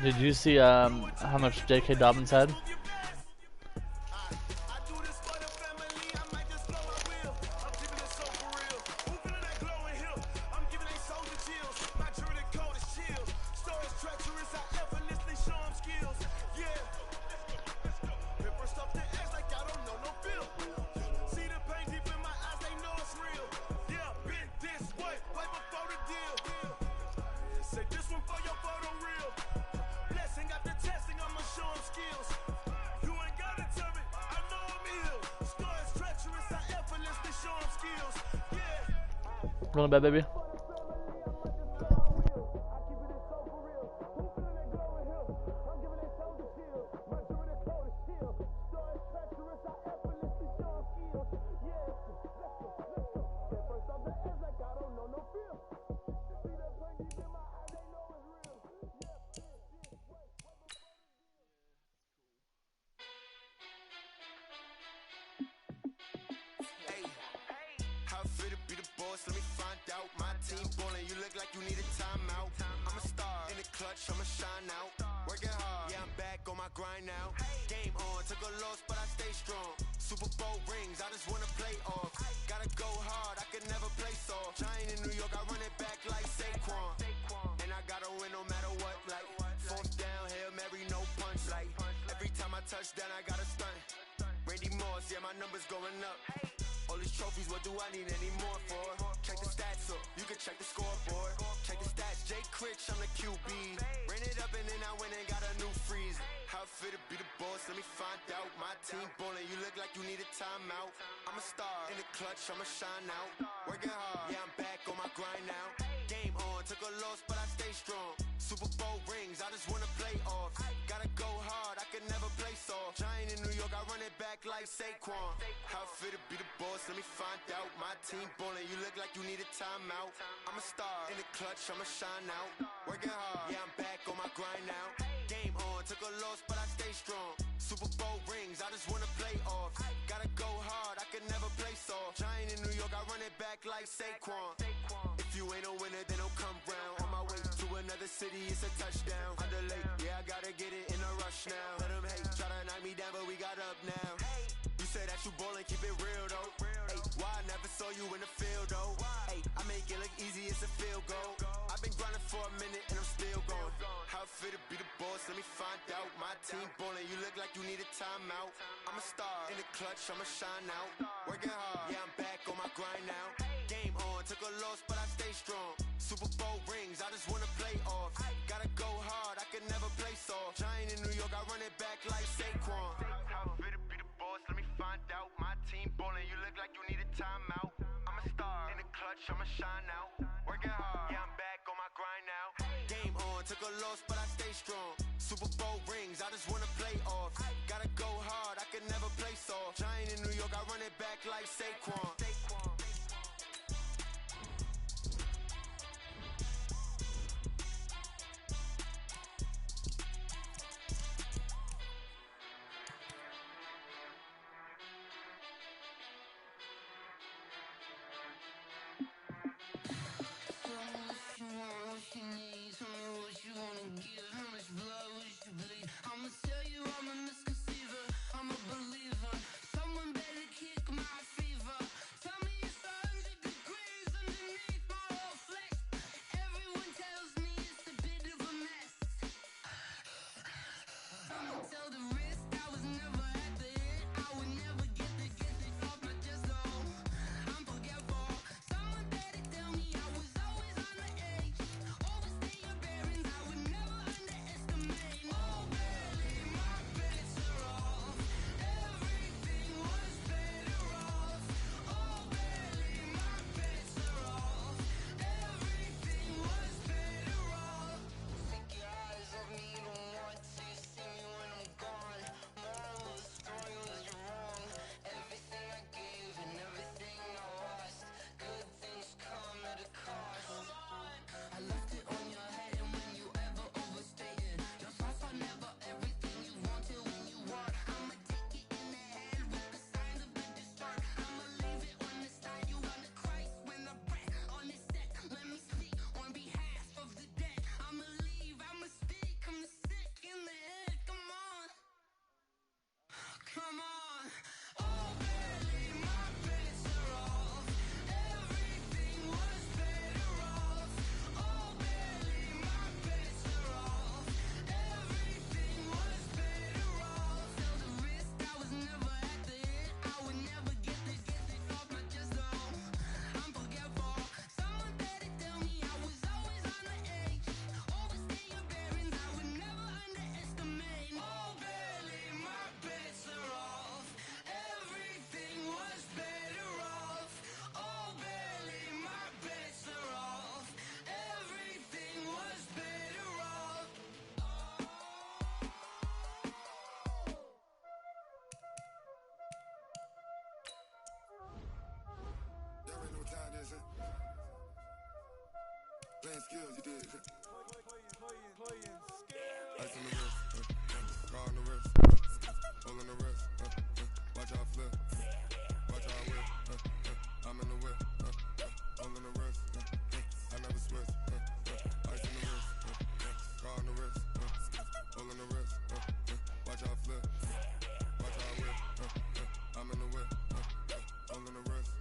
Did you see how much J.K. Dobbins had? Going to bed, baby. I'ma shine out, working hard, yeah I'm back on my grind now. Game on, took a loss but I stay strong. Super Bowl rings, I just wanna play off. Gotta go hard, I can never play soft. Giant in New York, I run it back like Saquon. How fit to be the boss, let me find out. My team ballin', you look like you need a timeout. I'm a star, in the clutch, I'ma shine out. Working hard, yeah I'm back on my grind now. Game on, took a loss but I stay strong. Super Bowl rings, I just wanna play off. Gotta go hard, I can never play soft. Giant in New York, I run it back like Saquon. If you ain't a winner, then don't come round. On my way to another city, it's a touchdown. Underlay, yeah, I gotta get it in a rush now. Let them hate, try to knock me down, but we got up now. You say that you ballin', keep it real though. Hey, why I never saw you in the field though? Hey, I make it look easy, it's a field goal. I've been grinding for a minute and I'm still going. How fit to be the boss, let me find out. My team ballin', you look like you need a timeout. I'm a star, in the clutch, I'ma shine out. Working hard, yeah I'm back on my grind now. Game on, took a loss but I stay strong. Super Bowl rings, I just wanna play off. Gotta go hard, I can never play soft. Giant in New York, I run it back like Saquon. How fit to be the boss, let me find out. My team ballin', you look like you need a timeout. I'm a star, in the clutch, I'ma shine out. Working hard, yeah I'm back on my grind now. Game on, took a loss but I stay strong. Super Bowl rings, I just wanna play off. Gotta go hard, I can never play soft. Giant in New York, I run it back like Saquon. skills, you did. Ice on the wrist, car on the wrist, hole in the wrist, watch how I flip, watch how I whip, I'm in the whip, hole in the wrist, I never switch, ice on the wrist, car on the wrist, hole in the wrist, watch how I flip, watch how I whip, I'm in the whip, hole in the wrist,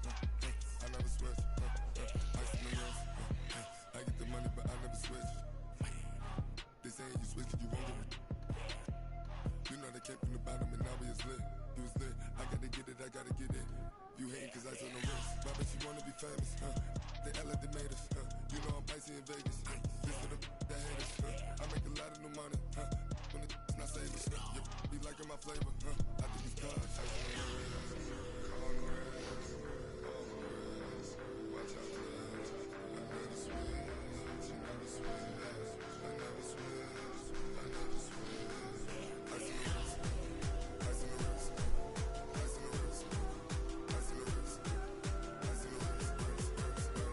I never switch, ice on the wrist, I get the money but I never switch. They saying you switch it, you won't get it. You know they came from the bottom and now we is lit. You was lit, I gotta get it, I gotta get it. You hating cause I on the wrist. My bitch, you wanna be famous, They elevated, you know I'm icy in Vegas, This for the that haters, I make a lot of new money, When it's not saving, you be liking my flavor, I think it's cause ice on the wrist, on the wrist, watch out for this. I never switch, you never switch. I never switch, I never switch. Ice on the wrist, ice on the wrist, ice on the wrist, ice on the wrist, ice on the wrist.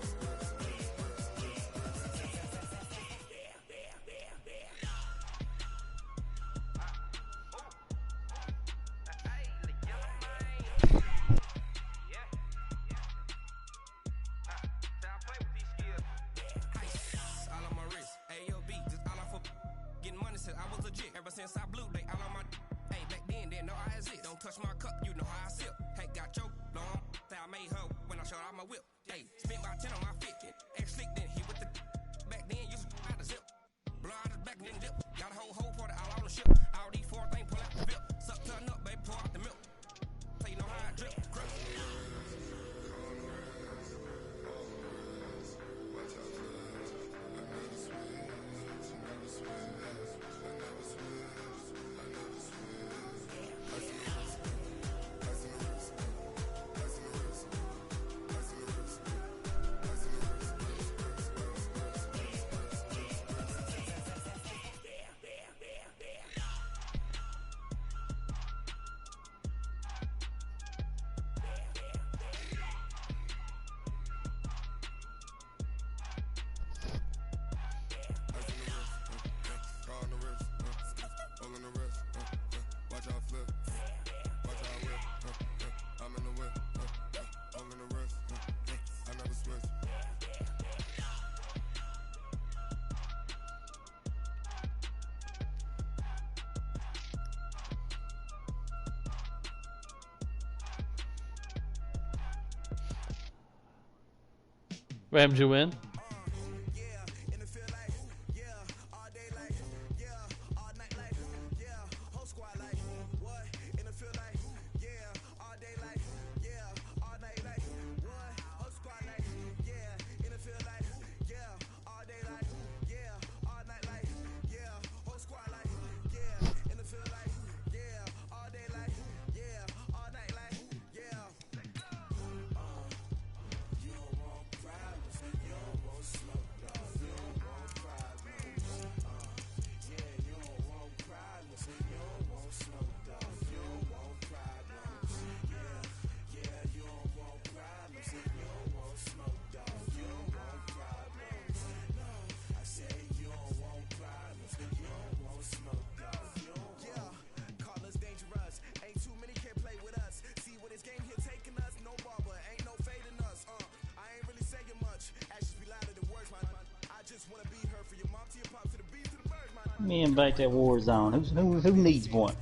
All on my wrist, AOB, just all off of getting money since I was legit. Ever since I blew, they all on my. Hey, back then, didn't know I exist. Don't touch my cup, you know how I sip. Hey, got your long. Say I made her when I showed out my whip. Hey, spent about 10 on my 50. Ex slick, then he with the. Back then, used to out the zip. Blow out his back, then dip. Got a whole party all on the ship. All these 4 things pull out the whip. Suck, turn up, baby, pour out the milk. So you know how I drip. Crush. Watch out for this. I never switch, you never switch. I never switch, I never switch. Ice on the wrist, ice on the wrist, ice on the wrist, ice on the wrist, ice on the wrist. Car on the wrist, hole in the wrist, watch how I flip, watch how I whip, I'm in the whip, hole in the wrist, I never switch. Rams, you win. Let me invite that war zone. Who needs one?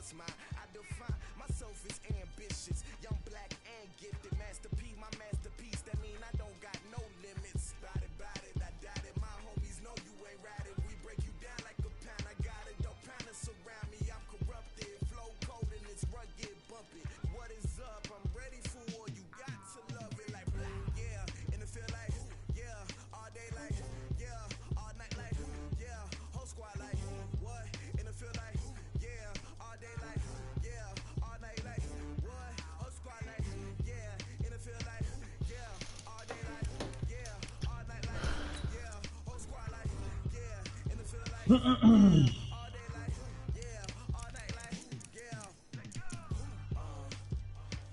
it's mine. I define myself as ambitious, young, black, and gifted. Master P, my masterpiece. That mean I don't got no limits. Bout it, I doubt it. My homies know you ain't ratted. We break you down like a pound. I got it, don't pound us around me. I'm corrupted, flow cold and it's rugged, bumpy. What is up? I'm ready for war. You got to love it like black, yeah. And it feel like, yeah. All day like, yeah. All night like, yeah. Whole squad like, what? And it feel like, yeah. All day like, yeah. All night like, what? Whole squad like, yeah. And it feel like, yeah. All day like, yeah. All night like, yeah. Whole squad like, yeah. And it feel like, all day like, yeah. All night like, yeah.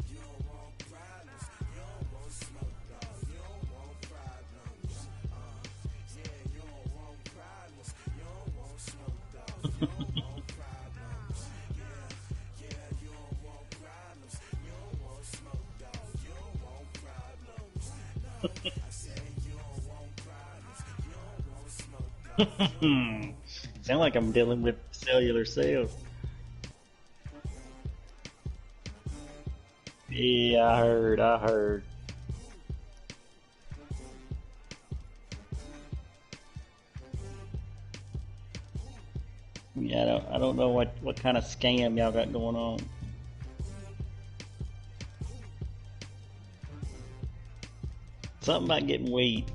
You don't want problems, you don't want smoke, dog. You don't want problems. Yeah, you don't want problems, you don't want smoke, dog. You don't want problems. Yeah, you don't want problems, you don't want smoke, dog. You don't want problems. No, I said you don't want problems, you don't want smoke, dog. Sound like I'm dealing with cellular cells. Yeah, I heard. Yeah, I don't know what kind of scam y'all got going on. Something about getting weed.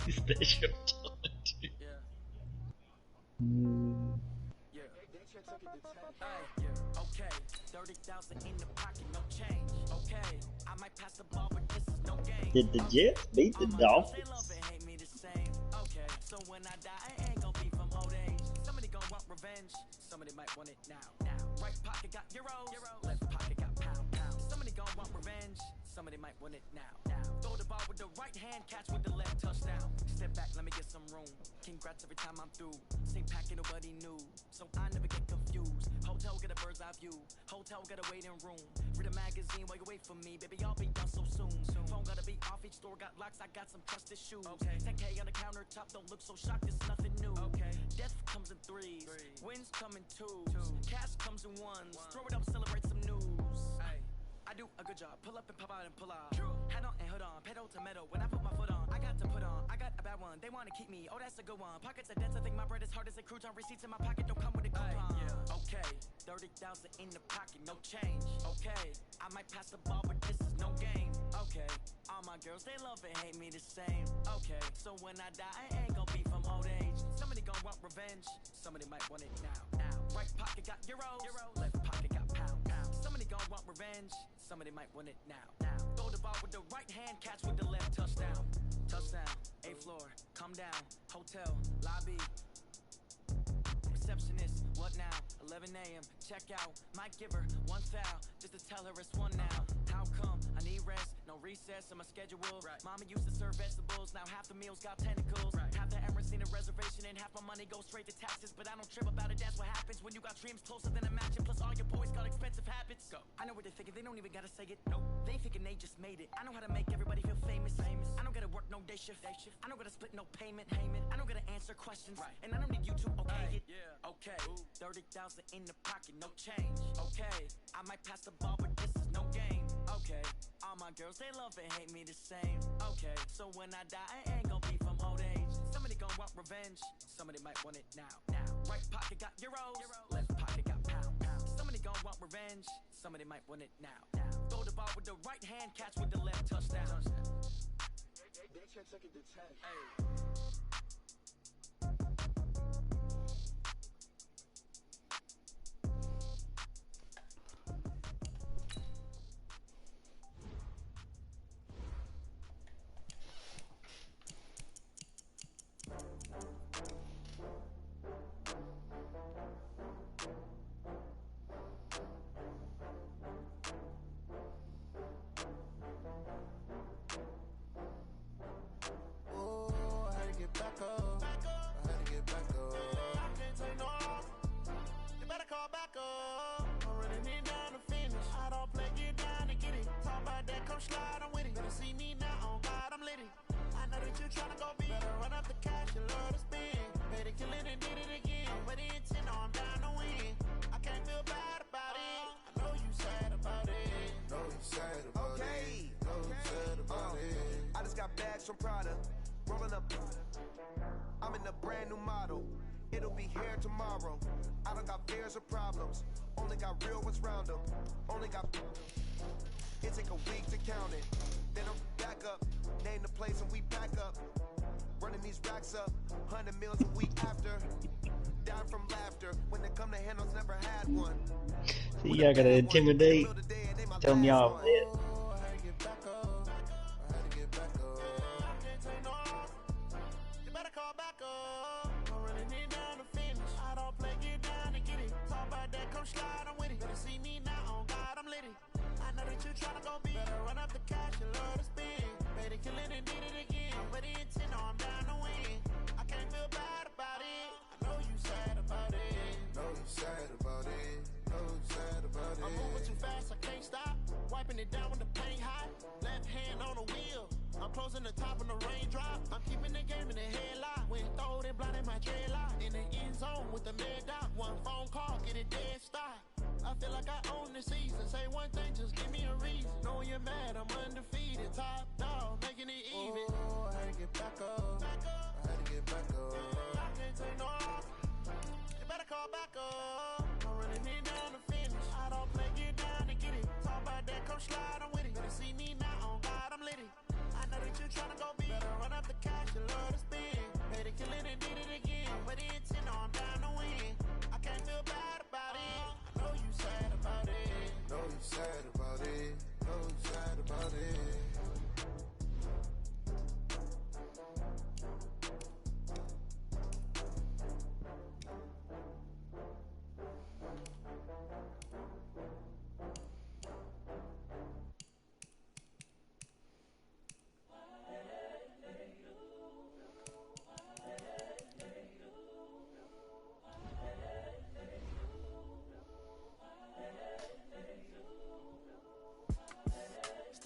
Special talent. Yeah. Okay. 30,000 in the pocket, no change. Okay. I might pass the ball, but this is no game. Did the Jets beat the They Dolphins? love and hate me the same. Okay. So when I die, I ain't gonna be from old age. Somebody gonna want revenge. Somebody might want it now. Right pocket got euros. Left pocket got pound. Somebody gonna want revenge. Somebody might want it now. Throw the ball with the right hand, catch with the left, touchdown. Step back, let me get some room. Congrats every time I'm through. Same packet, nobody knew, so I never get confused. Hotel get a bird's eye view. Hotel get a waiting room. Read a magazine while you wait for me, baby. I'll be done so soon. Phone gotta be off. Each store got locks. I got some trusted shoes. 10K on the countertop. Don't look so shocked. It's nothing new. Death comes in threes. Wins come in twos. Cash comes in ones. Throw it up, celebrate some news. I do a good job. Pull up and pop out and pull out. Head on and hood on. Pedal to metal. When I put my foot on, I got to put on. I got a bad one. They want to keep me. Oh, that's a good one. Pockets are dense. I think my bread is hard as a crouton. Receipts in my pocket don't come with a coupon. Okay. 30,000 in the pocket. No change. Okay. I might pass the ball, but this is no game. Okay. All my girls, they love and hate me the same. Okay. So when I die, I ain't gonna be from old age. Somebody gonna want revenge. Somebody might want it now. Right pocket got euros. Left pocket got pound. Somebody gonna want revenge. Somebody might want it now. Throw the ball with the right hand, catch with the left, touchdown. Touchdown, 8th floor, come down, hotel, lobby. Receptionist, what now? 11 a.m., check out. Might give her one foul, just to tell her it's one now. How come? I need rest, no recess in my schedule. Mama used to serve vegetables, now half the meals got tentacles. Half the Emirates need a reservation and half my money goes straight to taxes. But I don't trip about it, that's what happens when you got dreams closer than a mansion. Plus all your boys got expensive habits. Go. I know what they're thinking, they don't even gotta say it. Nope. They thinking they just made it. I know how to make everybody feel famous. I don't gotta work no day shift. I don't gotta split no payment. I don't gotta answer questions. And I don't need you to okay it. Okay. 30,000 in the pocket, no change. Okay. I might pass the ball, but this is no game. Okay. All my girls, they love and hate me the same. Okay. So when I die, I ain't gonna be from old age. Somebody gonna want revenge. Somebody might want it now. Right pocket got euros. Left pocket got pound. Somebody gonna want revenge. Somebody might want it now. Throw the ball with the right hand, catch with the left, touchdown. killing and did it again. I'm with the intent, no, I'm down to win. I can't feel bad about it. I know you sad about it. Know you sad about it. Know you sad about it. I just got bags from Prada, rolling up. I'm in a brand new model. It'll be here tomorrow. I don't got fears or problems. Only got real ones round them. Only got. It take a week to count it. Then I'm back up. Name the place and we pack up. Running these racks up. 100 meals a week after. Down from laughter. When they come to handles, never had one. See, y'all gotta intimidate. Tell me y'all it. Slide, I'm with it. Better see me now, on God, I'm lit it. I know that you tryna go big. Better run up the cash, you love to spend. Better kill it and did it again. I'm with the intent, no, I'm down to win. I can't feel bad about it. I know you sad about it. Know you sad about it. Know you sad about it. I'm moving too fast, I can't stop. Wiping it down when the paint hot. Left hand on the wheel. I'm closing the top when the raindrop. I'm keeping the game in the headlock. When throwed and blinded my dreadlock. In the end zone with the mad dot. One phone call, get it dead stop. I feel like I own the season. Say one thing, just give me a reason. Knowing you're mad, I'm undefeated. Top dog, making it even. Oh, I had to get back up. I had to get back up. I can't take no off. You better call back up. I'm running it down to finish. I don't play, get down to get it. Talk about that, come slide, I'm with it. Better see me now, on God, I'm lit it. I know that you tryna go big. Better run up the cash, you love to spend. Better kill it and did it again. But the intent, no, I'm down to win. I can't feel bad about it. I know you sad about it. Know you sad about it. Know you sad about it.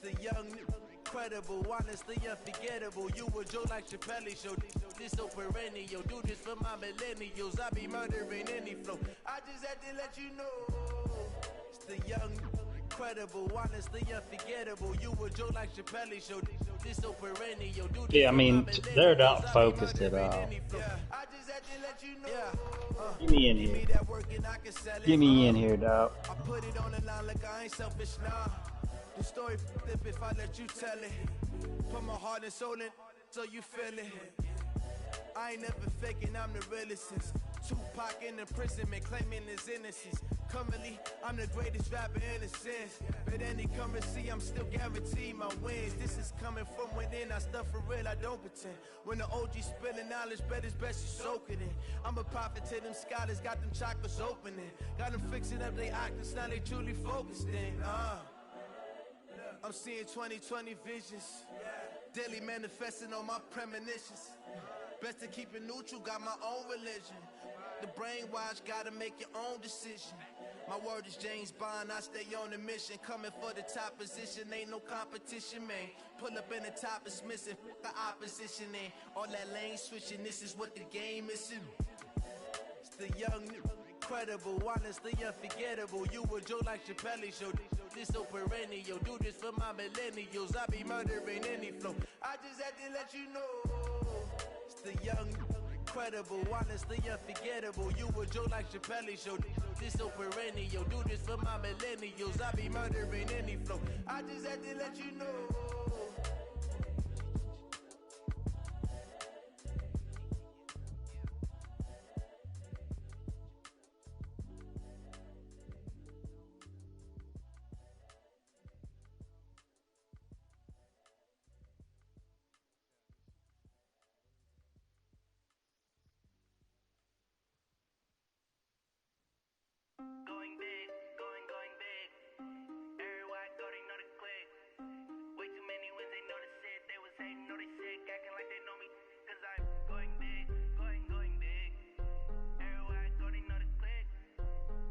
The young, incredible, honestly unforgettable. You a Joe like Chappelle show. This so perennial. Do this for my millennials. I be murdering any flow. I just had to let you know. It's the young, incredible, honestly unforgettable. You a Joe like Chappelle show. This so perennial. Do this Yeah, I mean, they're not focused at all. I just had to let you know. Get me in here. Get me in here, dog. I put it on the line like I ain't selfish, nah. The story flip if I let you tell it. Put my heart and soul in so you feel it. I ain't never faking, I'm the realest since Tupac in imprisonment, claiming his innocence. Currently, I'm the greatest rapper in a sense. But any currency, I'm still guaranteed my wins. This is coming from within, I stuff for real, I don't pretend. When the OG spilling knowledge, bet it's best you soak it in. I'm a prophet to them scholars, got them chakras opening. Got them fixing up they octaves, now they truly focused in. I'm seeing 2020 visions. Daily manifesting on my premonitions. Best to keep it neutral, got my own religion. The brainwash, gotta make your own decision. My word is James Bond, I stay on a mission. Coming for the top position, ain't no competition, man. Pull up in the top is missing, the opposition ain't. All that lane switching, this is what the game is. It's the young, incredible, honestly unforgettable. You a Joe like Chappelle show. This so perennial. Do this for my millennials. I be murdering any flow. I just had to let you know. It's the young, incredible, honestly unforgettable. You a Joe like Chappelle show. This so perennial. Do this for my millennials. I be murdering any flow. I just had to let you know. Going big, going big. Everywhere I go, they know the click. Way too many wins, they know the shit. They was hating, know they sick, acting like they know me. Cause I'm going big, going big. Everywhere I go, they know the click.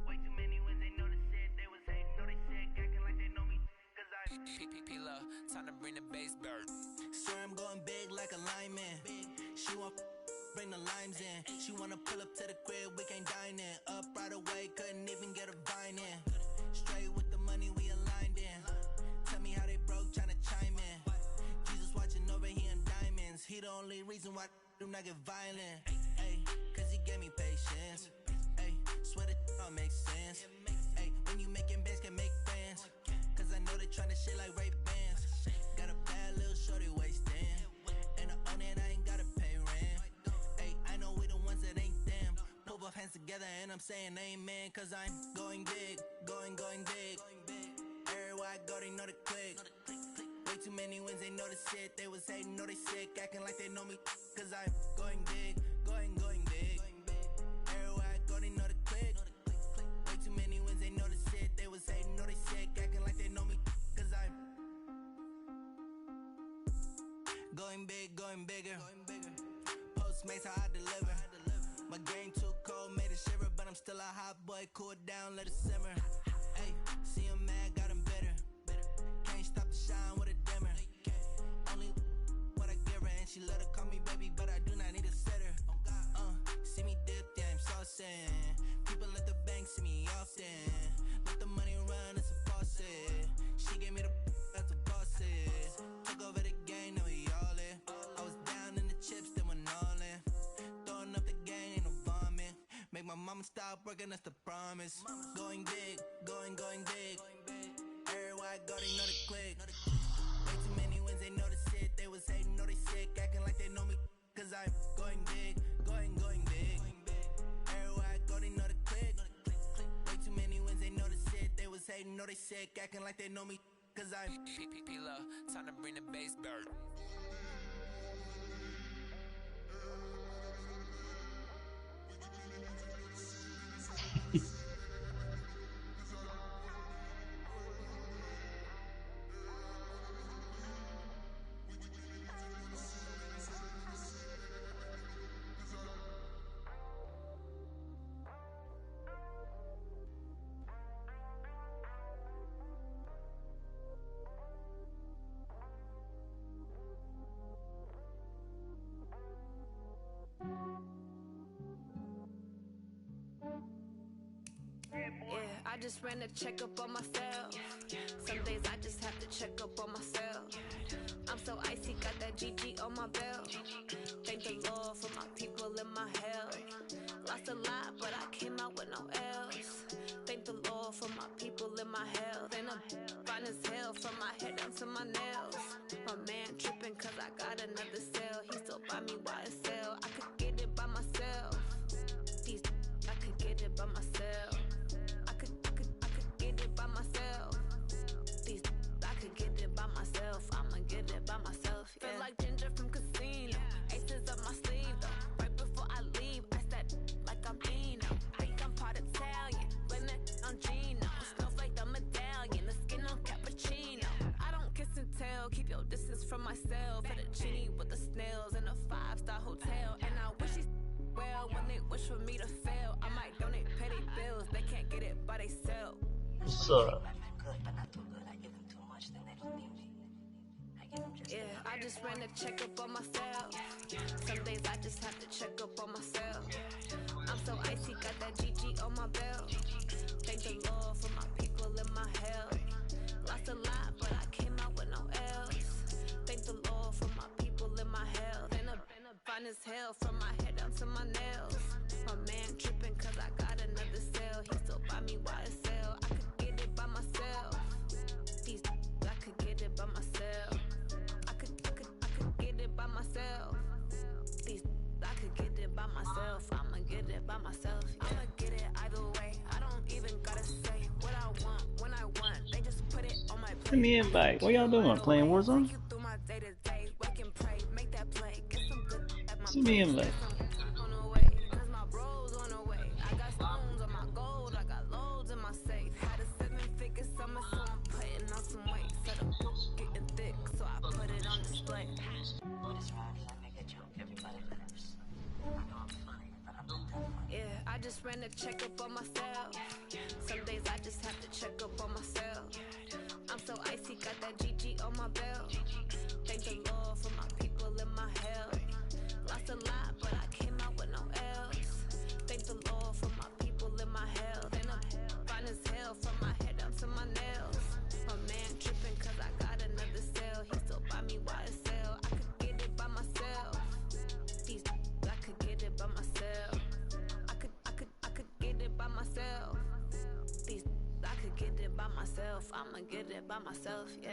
Way too many wins, they know the shit. They was hating, know they sick, acting like they know me. Cause I'm P-P-P-Love, time to bring the bass bird. Swear I'm going big like a lineman. She want bring the limes in. She wanna pull up to the crib, we can't dine in. Up right away, couldn't even get a vine in. Straight with the money, we aligned in. Tell me how they broke, tryna chime in. Jesus watching over here in diamonds. He the only reason why do not get violent. Ay, cause he gave me patience. Ay, swear that all makes sense. Ay, when you making bands, can make friends. Cause I know they tryna shit like Ray Bans. Got a bad little shorty wasting. And I own it, I ain't gotta pay rent. Ay, I know we the ones that ain't them. Put both hands together and I'm saying amen. Cause I'm going big, going big. Everywhere I go, they know the click. Way too many wins, they know the shit. They was hating, know they sick, acting like they know me. Cause I'm going big, going big. Everywhere I go, they know the click. Way too many wins, they know the shit. They was hating, know they sick, acting like they know me. Cause I'm going big, going bigger. Postmates, how I deliver. My game too cold, made it shiver. But I'm still a hot boy, cool it down, let it simmer. Hey, see him mad, got him bitter. Can't stop the shine with a dimmer. Only what I give her, and she let her call me baby, but I do not need a sitter. See me dip, yeah, I'm saucing. People at the bank see me often. Let the money run, it's a faucet. She gave me the that's a bosses. Took over the game, now we all in. I was down in the chips, then went all in. Throwing up the game, ain't no vomit. Make my mama stop working, that's the promise. Going big, going big. Everywhere I go, they know the click. Way too many wins, they know the shit. They was hating, know they sick, acting like they know me. Cause I'm going big, going big. Everywhere I go, they know the click. Way too many wins, they know the shit. They was hating, know they sick, acting like they know me. Cause I'm P-P-P-Love, time to bring the bass dirt. Yeah, I just ran a checkup on myself. Some days I just have to check up on myself. I'm so icy, got that GG on my belt. Thank the Lord for my people in my health. Lost a lot, but I came out with no else. Thank the Lord for my people in my health. And I'm fine as hell from my head down to my nails. My man tripping cause I got another cell. He still buy me YSL. I could get it by myself. These I could get it by myself. I could get it by myself. These I could get it by myself. I'ma get it by myself. Yeah. Feel like Ginger from Casino. Aces up my sleeve though. Right before I leave, I said like I'm Dino. Think I'm part Italian. Blame it on Gino. Snowflake the medallion. The skin on cappuccino. I don't kiss and tell. Keep your distance from myself. Fettuccine with the snails in a 5-star hotel. And I wish he's well when they wish for me to fail. I might donate petty bills. They can't get it by they sell. What's up? Yeah, I just ran a checkup on myself. Some days I just have to check up on myself. I'm so icy, got that GG on my belt. Thank the Lord for my people in my health. Lost a lot, but I came out with no else. Thank the Lord for my people in my health. And I'm fine as hell from my head down to my nails. My man tripping cause I got another cell. He still buy me YSL. I could get it by myself. These I could get it by myself. I could get it by myself. These I could get it by myself. I'ma get it by myself. Yeah. I'ma get it either way. I don't even gotta say what I want when I want. They just put it on my plate. Send me invite. What y'all doing? Playing Warzone? Take you through my day-to-day. Wake and pray, make that play. Get some good at my Send me invite. on the way, cause my bros on the way. I got stones on my gold, I got loads in my safe. Had a 7-figure summer, so I'm putting on some weight. Said I'm getting thick, so I put it on display. Yeah, I just ran a checkup on myself. Some days I just have to check up on myself. I'm so icy, got that GG on my belt. Thank the Lord for my people in my health. Lost a lot, but I came myself. I'ma get it by myself, yeah.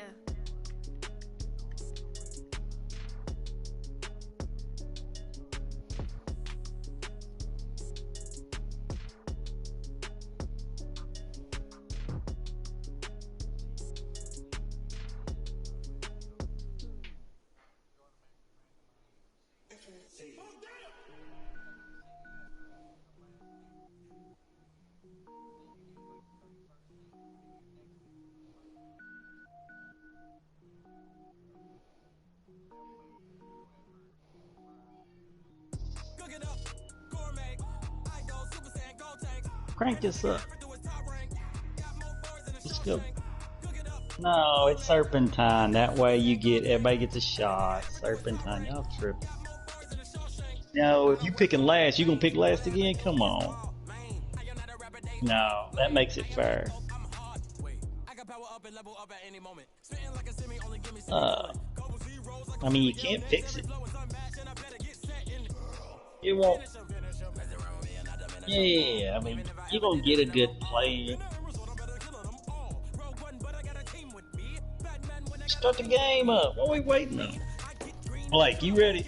Crank this up. Let's go. No, it's serpentine. That way you get everybody gets a shot. Serpentine, y'all tripping. No, if you picking last, you gonna pick last again? Come on. No, that makes it fair. I mean, you can't fix it. It won't. Yeah, I mean, you're gonna get a good play. Start the game up. What are we waiting on? Blake, you ready?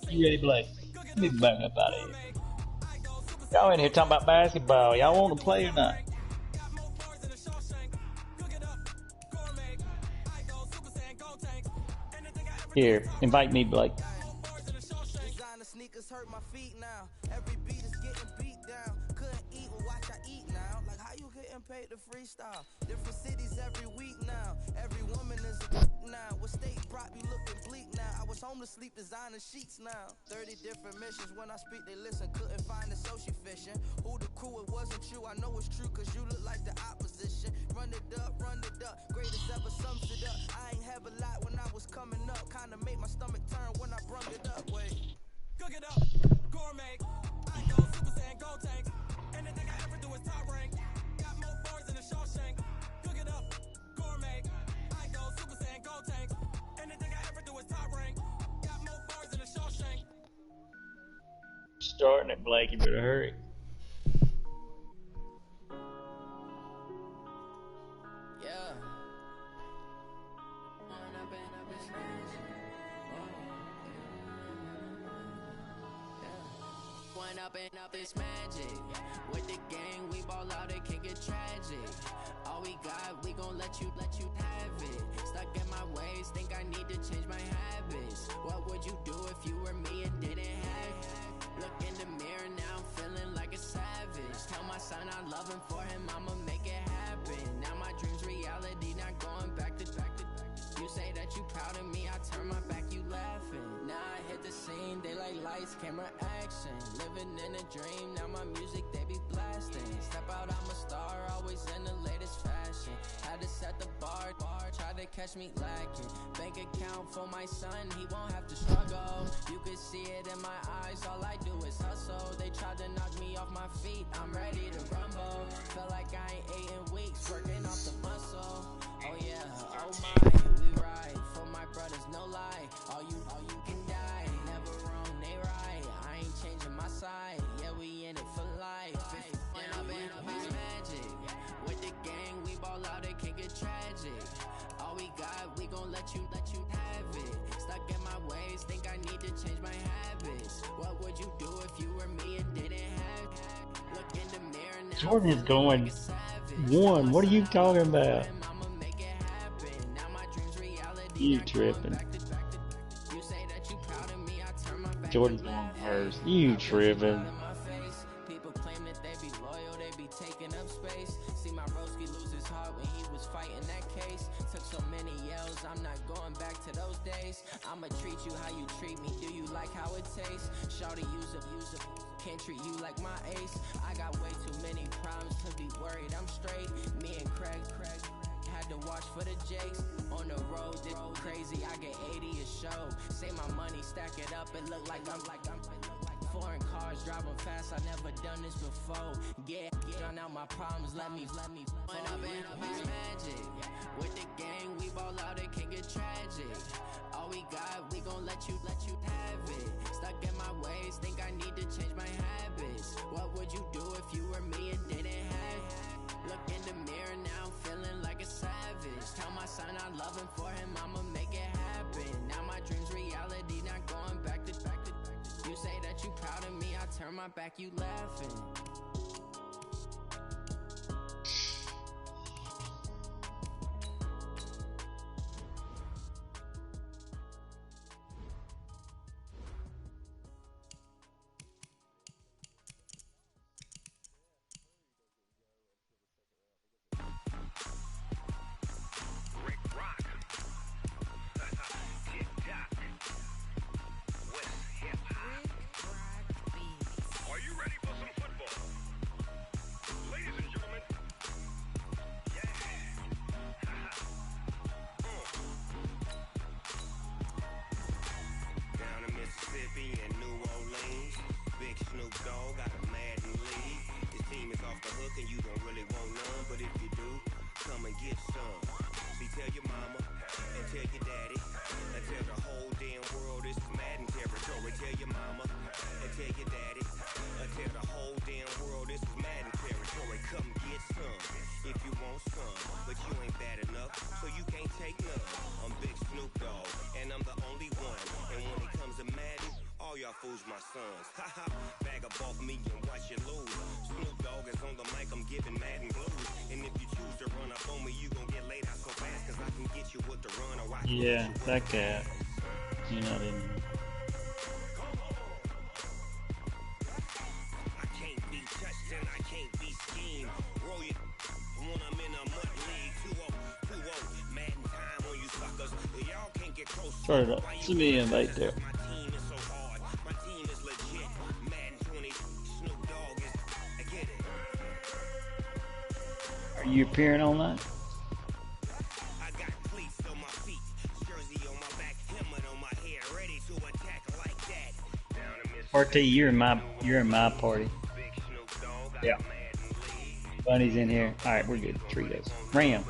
You ready, Blake? Let me back up out of here. Y'all in here talking about basketball. Y'all want to play or not? Here, invite me, Blake. Designer sneakers hurt my feet now. Every beat is getting beat down. Couldn't eat, well, watch I eat now. Like how you getting paid to freestyle? Different cities every week now. Every woman is a now. What state brought you looking bleak now? I was home to sleep, designer sheets now. 30 different missions. When I speak, they listen. Couldn't find it, so she fishing. Who the crew? It wasn't you. I know it's true, cause you look like the opposition. Run it up, run it up. Greatest ever sums it up. I ain't have a lot when I was coming up. Kinda made my stomach turn when I brung it up. Wait. Cook it up, gourmet. I go Super Saiyan, gold tank. Anything I ever do is top rank. Got more bars than a Shawshank. Cook it up, gourmet. I go Super Saiyan, gold tank. Anything I ever do is top rank. Got more bars than a Shawshank. Starting it, Blake. You better hurry. Yeah. One up and up is magic. With the gang, we ball out, it can get tragic. All we got, we gon' let you have it. Stuck in my ways, think I need to change my habits. What would you do if you were me and didn't have it? Look in the mirror now, I'm feeling like a savage. Tell my son I love him, for him I'ma make it happen. Now my dreams reality, not going back to. You say that you proud of me, I turn my back, you laughing. Now I hit the scene, they like lights, camera, action. Living in a dream, now my music, they be blasting. Step out, I'm a star, always in the latest fashion. Had to set the bar, try to catch me lacking. Bank account for my son, he won't have to struggle. You can see it in my eyes, all I do is hustle. They tried to knock me off my feet, I'm ready to rumble. Feel like I ain't ate in weeks, working off the muscle. Oh yeah, oh my, we ride for my brothers, no lie. All you can die, never wrong, they right. I ain't changing my side, yeah, we in it for life. When up and up is magic. With the gang, we ball out, it can get tragic. All we got, we gon' let you have it. Stuck in my ways, think I need to change my habits. What would you do if you were me and didn't have it? Look in the mirror now. Jordan is going one. What are you talking about? You tripping. Jordan's going first. You tripping. People claim that they be loyal, they be taking up space. See my broski lose his heart when he was fighting that case. Took so many yells, I'm not going back to those days. I'ma treat you how you treat me, do you like how it tastes? Shawty use up, can't treat you like my ace. I got way too many problems to be worried, I'm straight. Me and Craig had to watch for the Jakes. On the road, it's crazy, I get 80 a show. Say my money, stack it up, it look like I'm foreign cars, driving fast, I never done this before. Yeah, drown out my problems, let me When up and up is magic. With the gang, we ball out, it can get tragic. All we got, we gon' let you have it. Stuck in my ways, think I need to change my habits. What would you do if you were me and didn't have it? Look in the mirror now, I'm feeling like a something for him, I'ma make it happen. Now my dreams reality, not going back to. You say that you proud of me, I turn my back, you laughing. Fools my sons. Haha, bag up off me and watch you lose. Snoop Dogg is on the mic, I'm giving Madden blues. And if you choose to run up on me, you gon' get laid out so fast, cause I can get you with the run or I can Yeah, that cat. You know what I mean? I can't be touched and I can't be schemed. Roll you when I'm in a mud league. 2-0, Madden time on you suckers. Y'all can't get close. Start it up. Send me an invite there. Are you appearing on that? I got cleats on my feet, jersey on my back, helmet on my head, ready to attack like that. RT, you're in my party. Yeah. Bunny's in here. Alright, we're good. Tritos. Ram.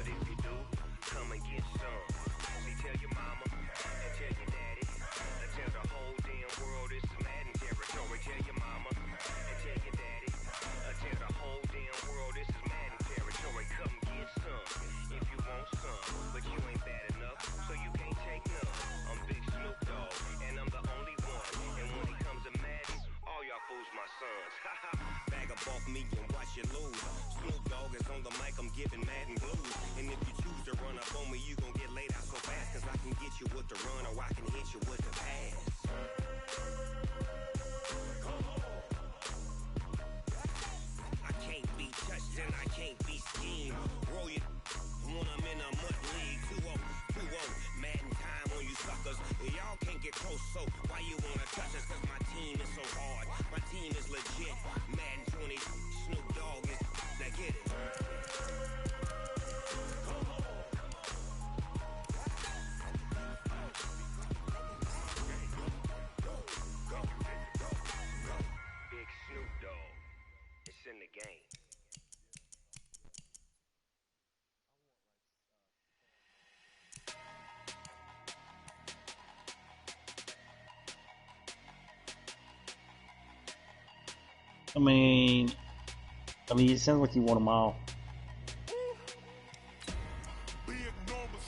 Bag up off me and watch you lose. Snoop Dogg is on the mic, I'm giving Madden blues. And if you choose to run up on me, you gon' get laid out so fast, cause I can get you with the run or I can hit you with the pass. I can't be touched and I can't be schemed. Roll you when I'm in a mud league. 2-0, Madden time on you suckers. Y'all can't get close, so why you wanna touch us? Cause my team is so hard. My team is legit. Madden 20, Snoop Dogg is. Now get it. Big Snoop Dogg. It's in the game. I mean, it sounds like you want them all. Big numbers,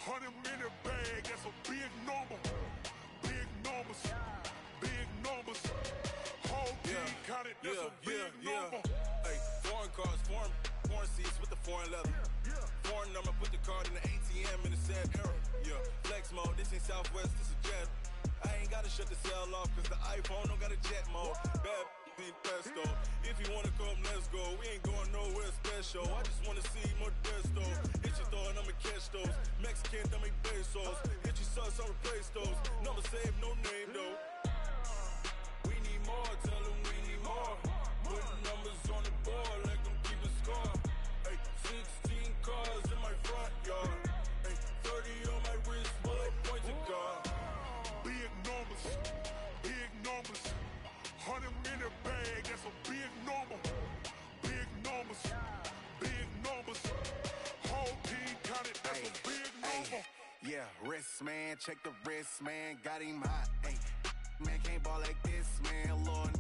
100-minute bag, that's a big number. Big numbers, whole team counted, that's a big number. Hey, foreign cars, foreign seats with the foreign leather. Foreign number, put the card in the ATM in the sad era. Yeah, flex mode, this ain't Southwest, this is jet. I ain't gotta shut the cell off, cause the iPhone don't got a jet mode. Bad need pesto. If you wanna come, let's go. We ain't going nowhere special. I just wanna see more desto. Hit your throw and I'ma catch those. Mexican, I make pesos. Hit your sauce, I'll replace those. Number save, no name though. We need more, tell them we need more. Put numbers on the board, like them keep a score. Hey, 16 cars in my front yard. Hey, 30 on my wrist, bullet points a car. Big numbers, 100-minute bag, that's a big number. Big numbers, whole team counted, that's a big number. Yeah, wrist man, check the wrist man, got him hot. Ay, man can't ball like this, man. Lord,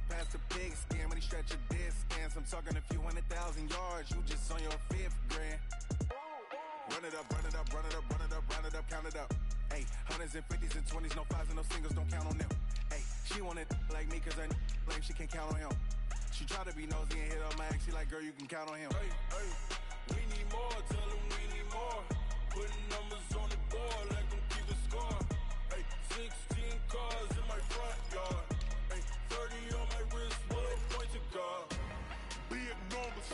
past the pig skin when he stretch a distance. I'm talking a few 100,000 yards, you just on your 5th grand. Run it up, run it up, run it up, run it up, run it up, count it up. Hey, hundreds and fifties and 20s, no fives and no singles, don't count on them. Hey, she wanted like me cause her lame, she can't count on him. She tried to be nosy and hit up my ex, she like, girl, you can count on him. Hey, hey, we need more, tell them we need more. Putting numbers on the board, let them keep the score. Hey, 16 cars in my front yard. Hey, 30 on my wrist, will I point to God? Big numbers,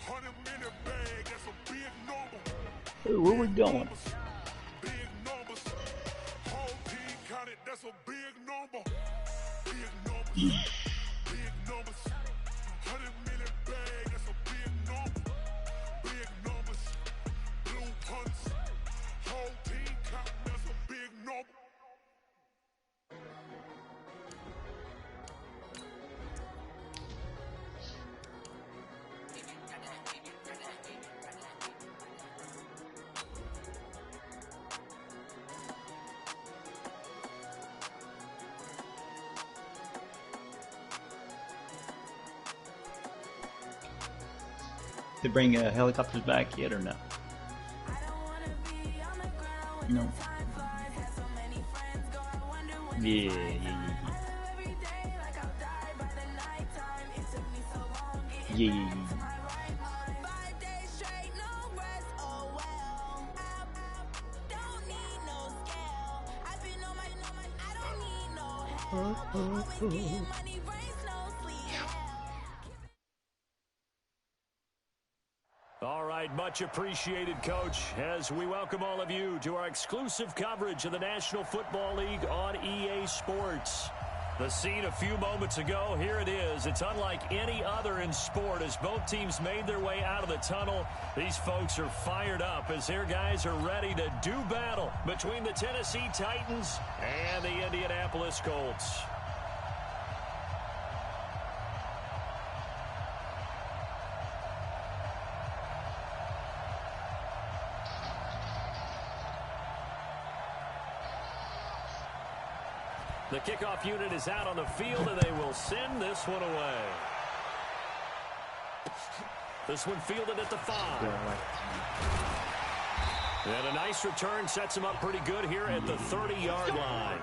100-minute bag, that's a big number. Hey, where we going? Big numbers, whole team counted, that's a big number. Big numbers, big numbers, 100-minute bag, that's a big number. Big numbers, blue punts, whole team counting, that's a big number. They bring helicopters back yet or no? No. Yeah. All right, much appreciated, Coach, as we welcome all of you to our exclusive coverage of the National Football League on EA Sports. The scene a few moments ago, here it is. It's unlike any other in sport as both teams made their way out of the tunnel. These folks are fired up as their guys are ready to do battle between the Tennessee Titans and the Indianapolis Colts. The kickoff unit is out on the field, and they will send this one away. This one fielded at the 5. And a nice return sets him up pretty good here at the 30-yard line.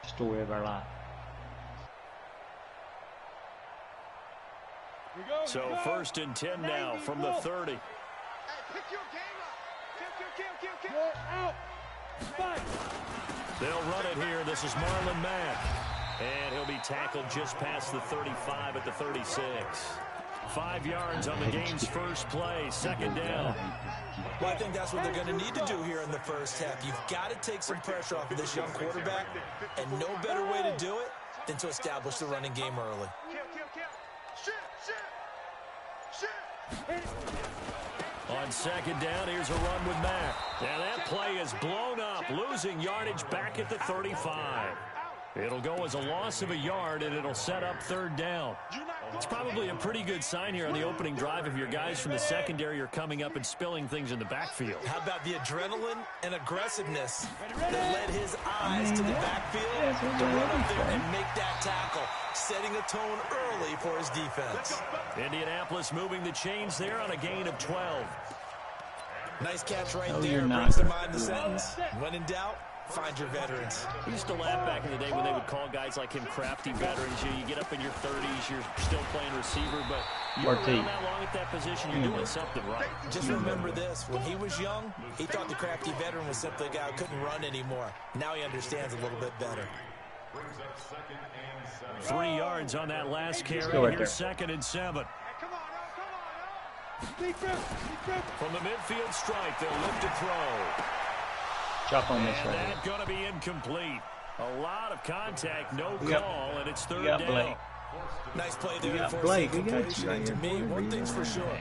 Story of our life. So 1st and 10 now from the 30. They'll run it here. This is Marlon Mack. And he'll be tackled just past the 35 at the 36. 5 yards on the game's first play. 2nd down. Well, I think that's what they're going to need to do here in the first half. You've got to take some pressure off of this young quarterback, and no better way to do it than to establish the running game early. On 2nd down, here's a run with Mack. And that play is blown up, losing yardage back at the 35. It'll go as a loss of a yard, and it'll set up 3rd down. It's probably a pretty good sign here on the opening drive if your guys from the secondary are coming up and spilling things in the backfield. How about the adrenaline and aggressiveness that led his eyes to the backfield to run up there and make that tackle, setting a tone early for his defense. Indianapolis moving the chains there on a gain of 12. Nice catch right there. Brings to mind the sentence. When in doubt, find your veterans. We used to laugh back in the day when they would call guys like him crafty veterans. You get up in your 30s, you're still playing receiver, but you're around that long at that position, you're doing something right. Just remember this. When he was young, he thought the crafty veteran was simply a guy who couldn't run anymore. Now he understands a little bit better. 3 yards on that last carry. Here's 2nd and 7. From the midfield strike, they'll look to throw. Chop on this and right that's going to be incomplete. A lot of contact, no call, and it's 3rd down. Nice play there for Blake. incompletion. And to me, one thing's for sure.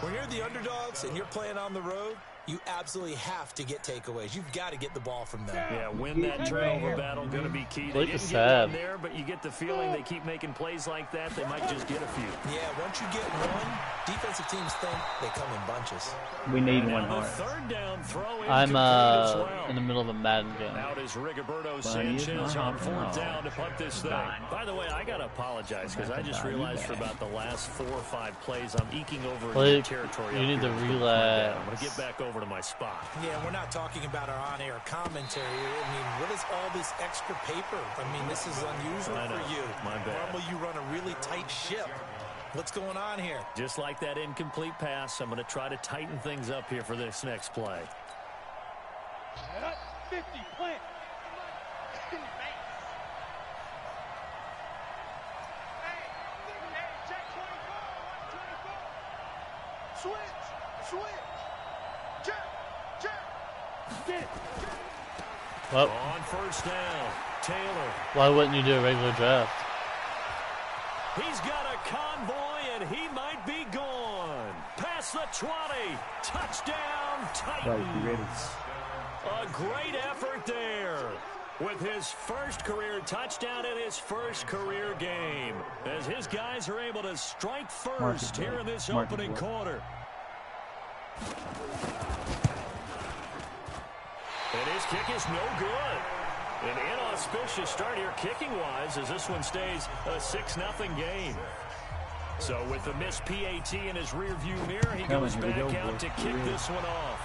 When you're the underdogs and you're playing on the road, you absolutely have to get takeaways. You've got to get the ball from them. Yeah, win that turnover battle, going to be key. They Blake didn't is get one sad. there, but you get the feeling they keep making plays like that, they might just get a few. Yeah, once you get one, defensive teams think they come in bunches. We need And one now the hard. third down throw I'm incomplete as well. in the middle of a Madden game. Out is Rigoberto Bunny is Sanchez not on fourth hard. down to punt this thing. By the way, I got to apologize because I just realized for about the last 4 or 5 plays, I'm eking over in Blake, territory. you up need here. to I'm relax. going to get back over to my spot. Yeah, we're not talking about our on-air commentary. I mean, what is all this extra paper? I mean, this is unusual I know. for you. My bad. Normally you run a really tight ship. What's going on here? Just like that incomplete pass, I'm going to try to tighten things up here for this next play. 50, plant. Switch. Check. Well, On first down, Taylor. why wouldn't you do a regular draft? He's got a convoy, and he might be gone. Past the 20. Touchdown, Titans. A great effort there with his first career touchdown in his first career game, as his guys are able to strike first here in this opening quarter. And his kick is no good. An inauspicious start here kicking-wise as this one stays a 6-0 game. So with the missed PAT in his rearview mirror, he goes back out to kick this one off.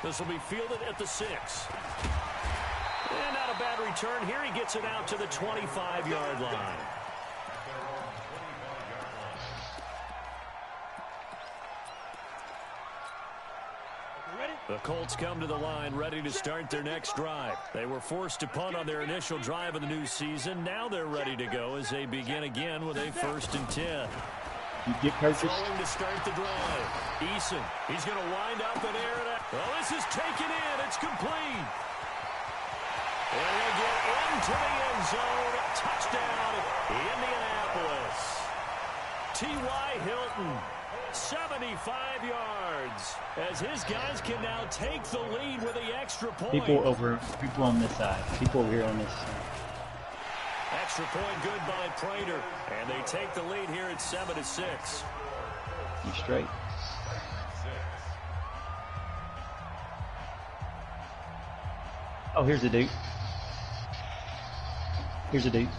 This will be fielded at the 6. And not a bad return here. He gets it out to the 25-yard line. The Colts come to the line ready to start their next drive. They were forced to punt on their initial drive of the new season. Now they're ready to go as they begin again with a 1st and 10. You get purchased. Throwing to start the drive. Eason, he's going to wind up and air it out. Well, this is taken in. It's complete. And he'll get into the end zone. Touchdown, Indianapolis. T.Y. Hilton, 75 yards, as his guys can now take the lead with the extra point. People on this side. People over here on this side. Extra point good by Prater, and they take the lead here at 7-6. You straight. Oh, here's a dude. Here's a dude.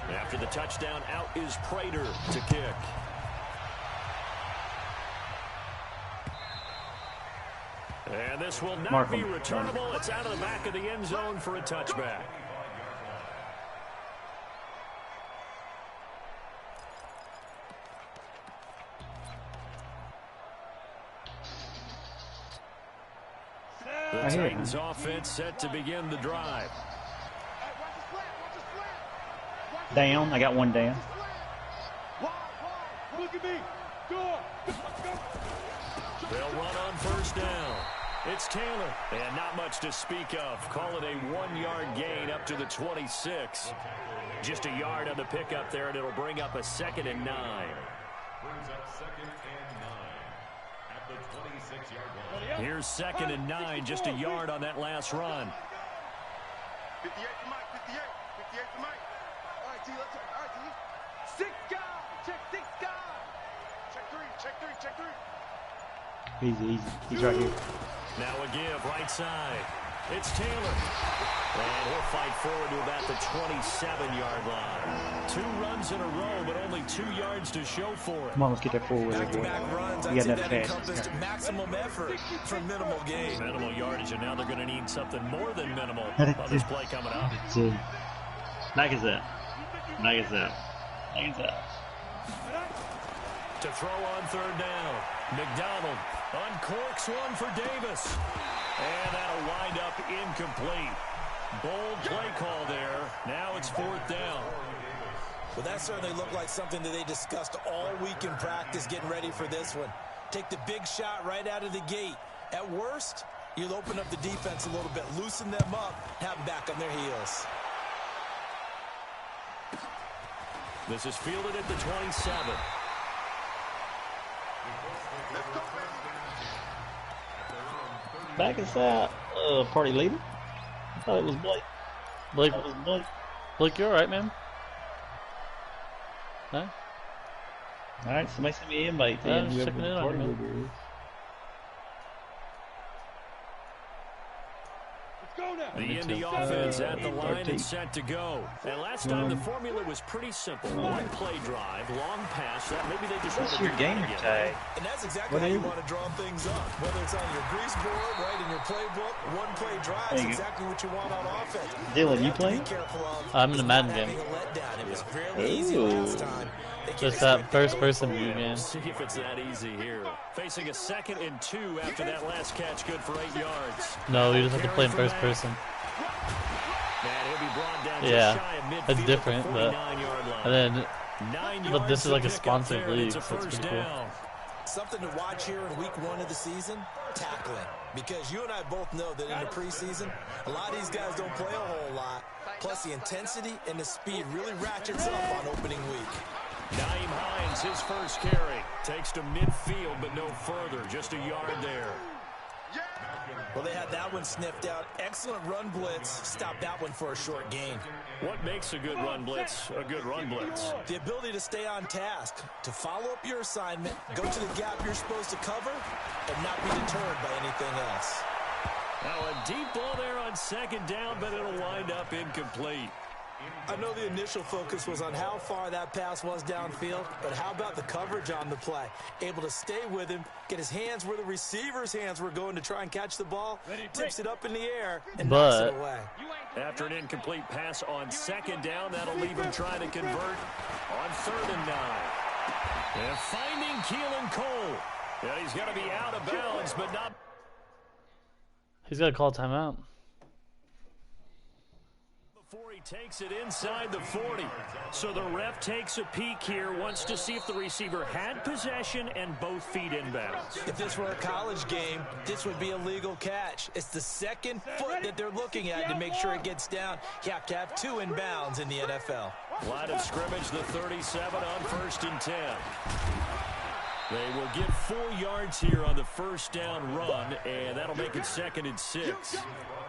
After the touchdown, out is Prater to kick. And this will not be returnable. It's out of the back of the end zone for a touchback. The Titans offense set to begin the drive. Down. I got one down. Look at me. Go. They'll run on first down. It's Taylor. And not much to speak of. Call it a 1-yard gain up to the 26. Just a yard on the pickup there, and it'll bring up a 2nd and 9. Brings up 2nd and 9 at the 26-yard line. Here's 2nd and 9, just a yard on that last run. 58 to Mike, 58 to Mike. All right, T, let's go. All right, T. 6 guys. Check 6 guys. Check 3. Easy. He's right here. Now a give, right side. It's Taylor. And he'll fight forward to about the 27-yard line. 2 runs in a row, but only 2 yards to show for it. Come on, let's get that forward. Back-to-back runs, You I'd got say that that pass. encompassed maximum effort for minimal gain. Minimal yardage, and now they're going to need something more than minimal on this play coming up. Like is that. To throw on 3rd down. McDonald uncorks one for Davis. And that'll wind up incomplete. Bold play call there. Now it's 4th down. Well, that certainly looked like something that they discussed all week in practice getting ready for this one. Take the big shot right out of the gate. At worst, you'll open up the defense a little bit, loosen them up, have them back on their heels. This is fielded at the 27. Back us out, party leader. I thought it was Blake. Blake, That was Blake. Blake, you're alright, man. Huh? Alright, somebody send me an invite I then. was Whoever checking the in on party you, leader is. The Indy offense at the line and set to go. And last time the formula was pretty simple. One play drive, long pass. That maybe they just want What's to your do gamer that again. tag? And that's exactly What how is you it? want to draw things up. Whether it's on your grease board, right, in your playbook, one play drive There is you go. exactly what you want on offense. Dylan, They you have to be playing? careful of I'm in is the not Madden game. having a letdown. It was fairly easy last time. They can't Just that expect first person view, We'll man. see if it's that easy here. Facing a 2nd and 2 after that last catch, good for 8 yards. No, you just have to play in first person. And he'll be brought down Yeah, just shy of midfield that's at different, the but 49-yard line. and then 9 but yards this is to like a pick up sponsored there, and league, it's a so it's first pretty cool. down. Something to watch here in week 1 of the season, tackling. Because you and I both know that in the preseason, a lot of these guys don't play a whole lot. Plus the intensity and the speed really ratchets up on opening week. Naeem Hines, his first carry. Takes to midfield, but no further. Just a yard there. Well, they had that one sniffed out. Excellent run blitz. Stopped that one for a short gain. What makes a good run blitz a good run blitz? The ability to stay on task, to follow up your assignment, go to the gap you're supposed to cover, and not be deterred by anything else. Now a deep ball there on 2nd down, but it'll wind up incomplete. I know the initial focus was on how far that pass was downfield, but how about the coverage on the play? Able to stay with him, get his hands where the receiver's hands were going to try and catch the ball, tips it up in the air, and knocks it away. After an incomplete pass on 2nd down, that'll leave him trying to convert on 3rd and 9. And finding Keelan Cole. Yeah, he's got to be out of bounds, but not... He's got to call timeout. Before he takes it inside the 40. So the ref takes a peek here, wants to see if the receiver had possession and both feet inbounds. If this were a college game, this would be a legal catch. It's the 2nd foot that they're looking at to make sure it gets down. You have to have 2 inbounds in the NFL. Line of scrimmage, the 37 on 1st and 10. They will get 4 yards here on the first down run, and that'll make it 2nd and 6.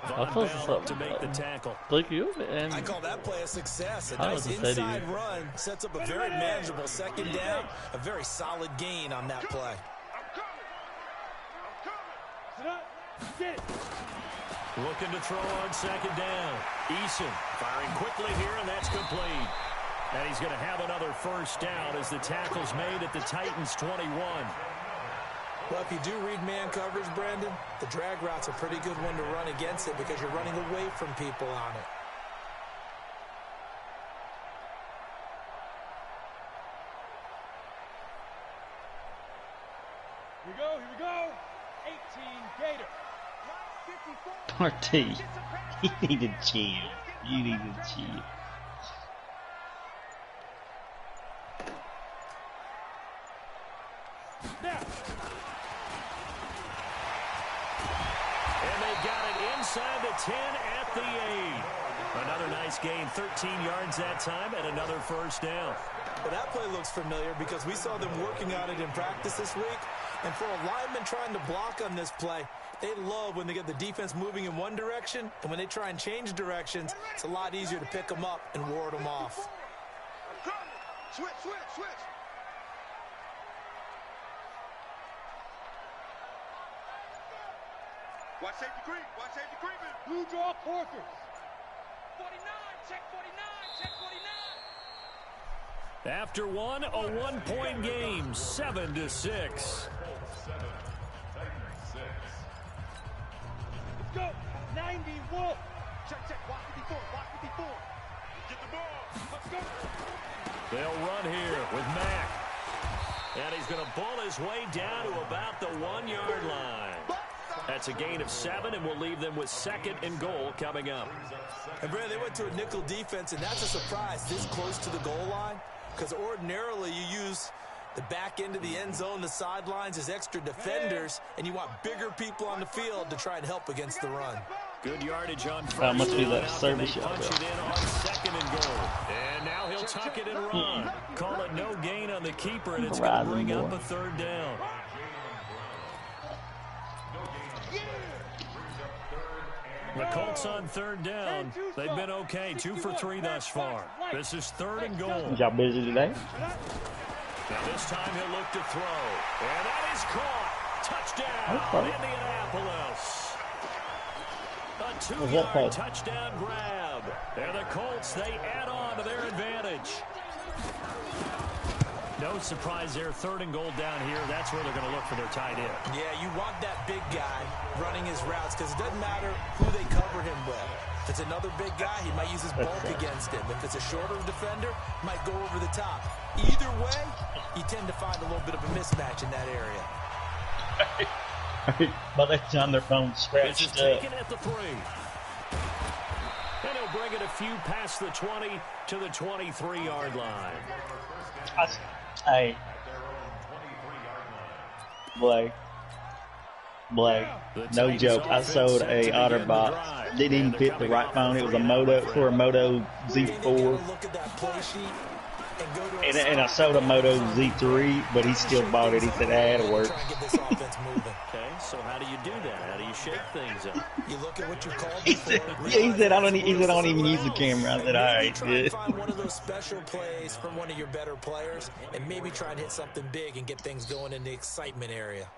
Von Bell to make the tackle. Blake, you and I call that play a success. A I nice was a steady. inside run sets up a very manageable 2nd down. A very solid gain on that play. Looking to throw on 2nd down. Eason firing quickly here, and that's complete. And he's going to have another first down as the tackle's made at the Titans' 21. Well, if you do read man coverage, Brandon, the drag route's a pretty good one to run against it because you're running away from people on it. Here we go. 18 Gator. Party. You need to chill. You need to chill. And they got it inside the 10 at the 8. Another nice gain, 13 yards that time, and another first down. Well, that play looks familiar because we saw them working on it in practice this week. And for a lineman trying to block on this play, they love when they get the defense moving in one direction, and when they try and change directions, it's a lot easier to pick them up and ward them off. Switch. Watch safety creep. Watch safety creeping. Blue draw Corkers. 49, check 49, check 49. After one, a one-point game, 7-6. Let's go. 91. Check. Watch 54. Watch 54. Get the ball. Let's go. They'll run here with Mack. And he's going to bull his way down to about the 1-yard line. That's a gain of 7, and we'll leave them with 2nd and goal coming up. And, Brad, they went to a nickel defense, and that's a surprise this close to the goal line because ordinarily you use the back end of the end zone, the sidelines as extra defenders, and you want bigger people on the field to try and help against the run. Good yardage on first must be down. that Now service they shot, punch it in on second and goal. And now he'll tuck it and run. Call it no gain on the keeper, and it's going to bring up a third down. The Colts on third down. They've been okay, 2 for 3 thus far. This is third and goal. Y'all busy today? Now this time he'll look to throw. And that is caught. Touchdown, Indianapolis. A 2-yard touchdown grab. And the Colts, they add on to their advantage. No surprise there, third and goal down here. That's where they're going to look for their tight end. Yeah, you want that big guy running his routes because it doesn't matter who they cover him with. If it's another big guy, he might use his bulk against him. If it's a shorter defender, might go over the top. Either way, you tend to find a little bit of a mismatch in that area. But that's on their phone scratched This is taken at the 3. And he'll bring it a few past the 20 to the 23-yard line. Hey, Blake, no joke. I sold a OtterBox. Didn't even fit the right phone. It was a Moto Z4. And I sold a Moto Z3, but he still bought it. He said, it'll work. Okay, so how do you do that? How do you shake things up? You look at what you're called he said, I don't even use the camera. I said, all right, good. Find one of those special plays from one of your better players and maybe try and hit something big and get things going in the excitement area.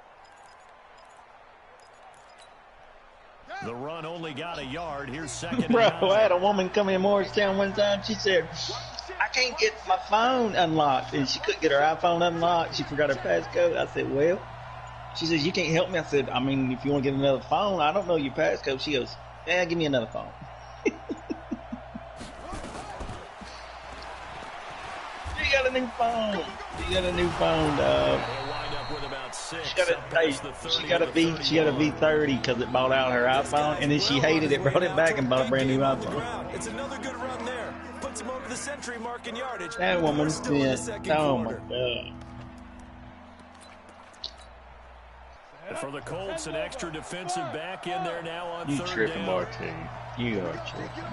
The run only got a yard. Here's second. Bro, I had a woman come in Morristown one time. She said, I can't get my phone unlocked. And she couldn't get her iPhone unlocked. She forgot her passcode. I said, well, she says, you can't help me. I said, I mean, if you want to get another phone, I don't know your passcode. She goes, yeah, give me another phone. She got a new phone. She got a new phone, dog. She got a V30 because it bought out her iPhone, and then she hated it, brought it back, and bought a brand new iPhone. It's another good run there. Puts him over the century mark in yardage. That woman spent, oh my God. For the Colts, an extra defensive back in there now on you third tripping, down. Martin. You are tripping.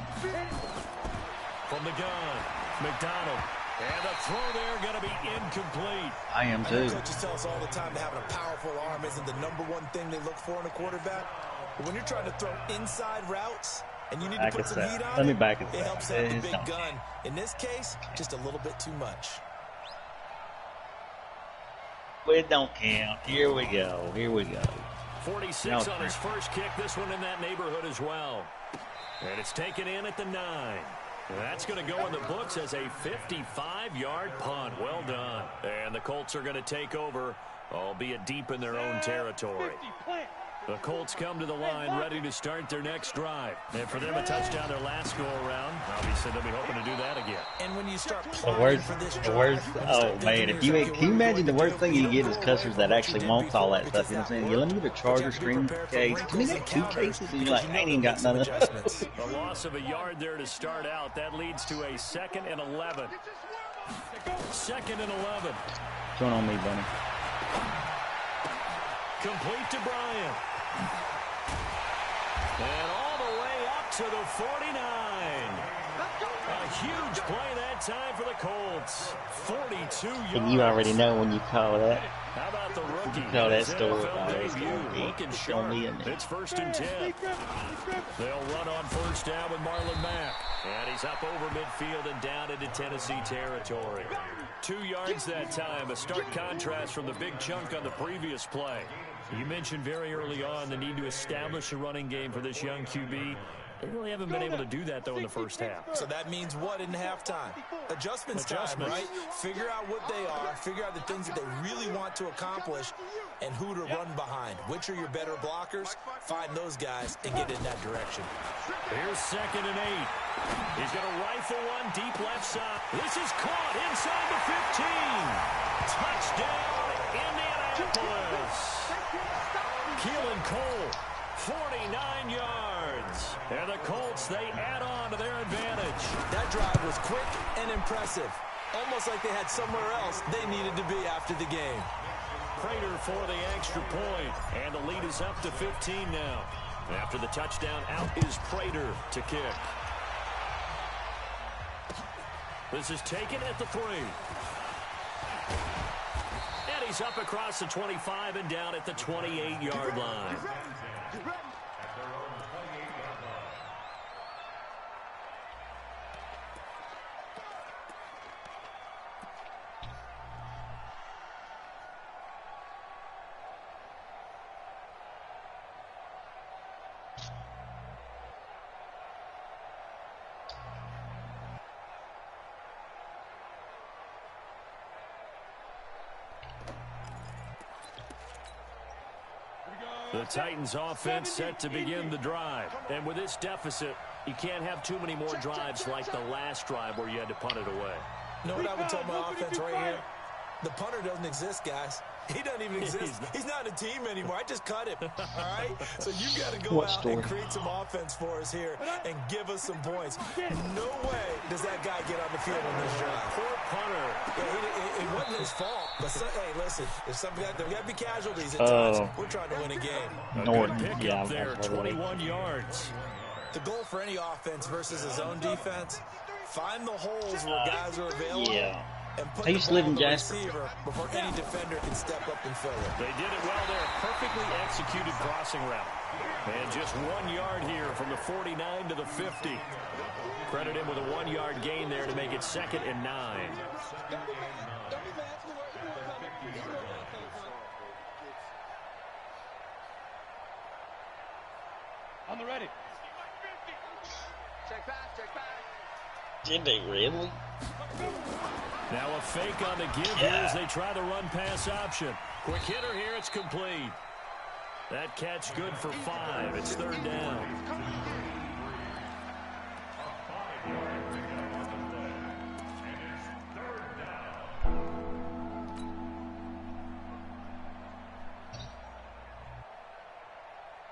From the gun, McDonald. And the throw there going to be incomplete. I am too. Coaches tell us all the time that having a powerful arm isn't the #1 thing they look for in a quarterback. But when you're trying to throw inside routes and you need to put some heat on it, it helps out the big gun. In this case, just a little bit too much. Well, it don't count. Here we go. 46 on his first kick. This one in that neighborhood as well. And it's taken in at the 9. That's going to go in the books as a 55-yard punt. Well done. And the Colts are going to take over, albeit deep in their own territory. The Colts come to the line ready to start their next drive. And for them, a touchdown their last go-around. Obviously, they'll be hoping to do that again. And when you start the worst, oh, man. If can you imagine the worst thing you get is customers that actually wants all that stuff. You know what I'm saying? Yeah, let me get a Charger Stream case. Can we get 2 cases? And you're like, I ain't even got none of that. A loss of a yard there to start out. That leads to a 2nd and 11. 2nd and 11. What's going on me, Bunny? Complete to Bryant. And all the way up to the 49. A huge play that time for the Colts. 42 yards. And you already know when you call that. How about the rookie? You know that story. Looking sharp. It's 1st and 10. They'll run on first down with Marlon Mack. And he's up over midfield and down into Tennessee territory. 2 yards that time. A stark contrast from the big chunk on the previous play. You mentioned very early on the need to establish a running game for this young QB. They really haven't been able to do that, though, in the first half. So that means what in halftime? Adjustments time, right? Figure out what they are, figure out the things that they really want to accomplish, and who to run behind. Which are your better blockers? Find those guys and get in that direction. Here's 2nd and 8. He's going to rifle one deep left side. This is caught inside the 15. Touchdown, Indianapolis. Keelan Cole, 49 yards. And the Colts, they add on to their advantage. That drive was quick and impressive. Almost like they had somewhere else they needed to be after the game. Prater for the extra point. And the lead is up to 15 now. After the touchdown, out is Prater to kick. This is taken at the 3. And he's up across the 25 and down at the 28-yard line. The Titans offense set to begin the drive. And with this deficit, you can't have too many more drives like the last drive where you had to punt it away. You know what I would tell my offense right here? The punter doesn't exist, guys. He doesn't even exist. He's not a team anymore. I just cut him, all right? So you got to go out and create some offense for us here and give us some points. No way does that guy get on the field on this drive. Poor punter. Yeah, it wasn't his fault. But, hey, listen, there got to be casualties at times. We're trying to win a game. Norton, yeah. There, 21 yards. The goal for any offense versus his own defense, find the holes where guys are available. Yeah. I used to live in Jasper. Before any defender can step up and fill it. They did it well there. Perfectly executed crossing route. And just 1 yard here from the 49 to the 50. Credit him with a 1 yard gain there to make it 2nd and 9. On the ready. Check back, check back. Did they really? Now a fake on the give here as they try the run-pass option. Quick hitter here, it's complete. That catch good for 5. It's 3rd down.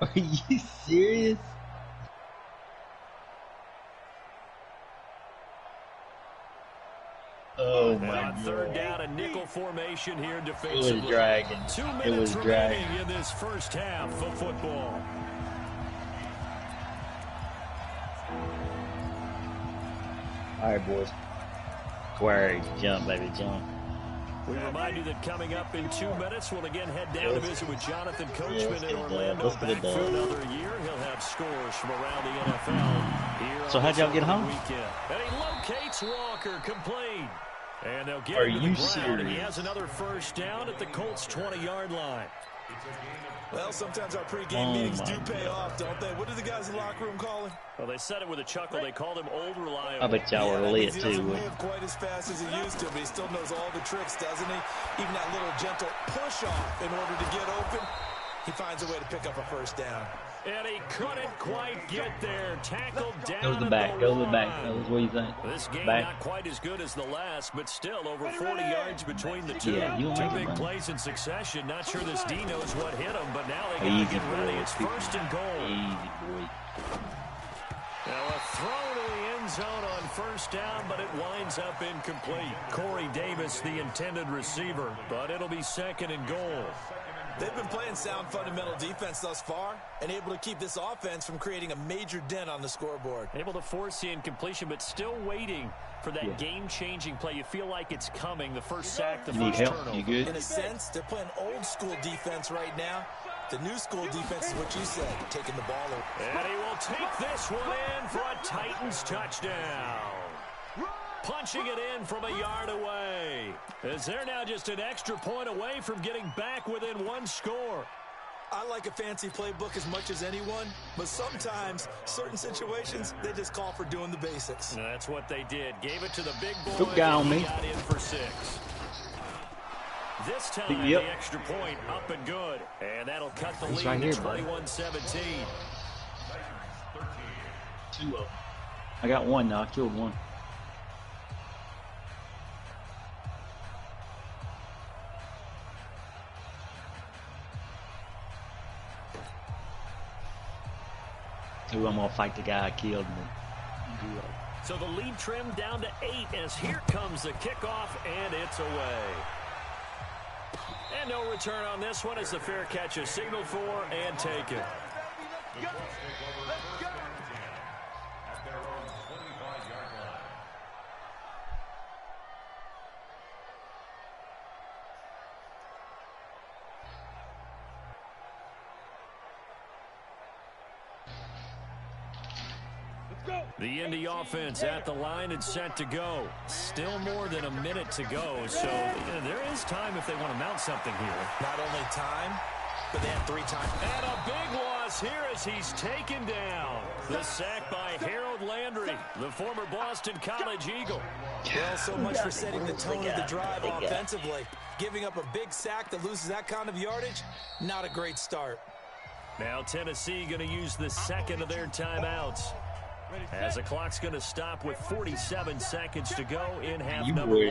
Are you serious? Oh my God. 3rd down, a nickel formation here defensively. It was dragging. 2 minutes it was remaining dragging. in this first half of football. All right, boys. Quarry, jump, baby, jump. We remind you that coming up in 2 minutes, we'll again head down to visit with Jonathan Coachman in Orlando. Back for another year. He'll have scores from around the NFL here. So how'd y'all get home? Weekend. And he locates Walker, complete. And they'll get Are him to you the ground, and he serious? has another first down at the Colts' 20-yard line. Well, sometimes our pregame meetings do pay off, don't they? What do the guys in the locker room call him? Well, they said it with a chuckle. They called him Old Reliable. I bet y'all were lit, He too. doesn't move quite as fast as he used to, but he still knows all the tricks, doesn't he? Even that little gentle push-off in order to get open, he finds a way to pick up a first down. And he couldn't quite get there. Tackled down. Go to the back. Go to the back. Fellas. What do you think? This game back. not quite as good as the last, but still over 40 yards between the two. Yeah, you Two like it, big man. plays in succession. Not sure this D knows what hit him, but now they got Easy, to get ready. boy. It's 1st and goal. Easy, boy. Now a throw to the end zone on 1st down, but it winds up incomplete. Corey Davis, the intended receiver, but it'll be 2nd and goal. They've been playing sound fundamental defense thus far and able to keep this offense from creating a major dent on the scoreboard. Able to force the incompletion, but still waiting for that game-changing play. You feel like it's coming, the first sack, the You need first help? turnover. You good? In a sense, they're playing old school defense right now. The new school defense is what you said, taking the ball over. And he will take this one in for a Titans touchdown. Punching it in from a yard away. As they're now just an extra point away from getting back within 1 score. I like a fancy playbook as much as anyone, but sometimes, certain situations, they just call for doing the basics. And that's what they did. Gave it to the big boy. Took down me. Got in for 6. This time, Yep. the extra point up and good. And that'll cut the He's lead right to here, buddy. 21-17. 2 of them. I got one now. I killed one. Ooh, I'm gonna fight the guy I killed. So the lead trimmed down to 8 as here comes the kickoff, and it's away. And no return on this one as the fair catch is signaled for and taken. go. Let's go. At their own 25-yard line. The Indy offense at the line and set to go. Still more than a minute to go, so there is time if they want to mount something here. Not only time, but they have 3 times. And a big loss here as he's taken down. The sack by Harold Landry, the former Boston College Eagle. Well, so much for setting the tone of the drive offensively. Giving up a big sack that loses that kind of yardage, not a great start. Now Tennessee going to use the second of their timeouts, as the clock's going to stop with 47 seconds to go in half number 1.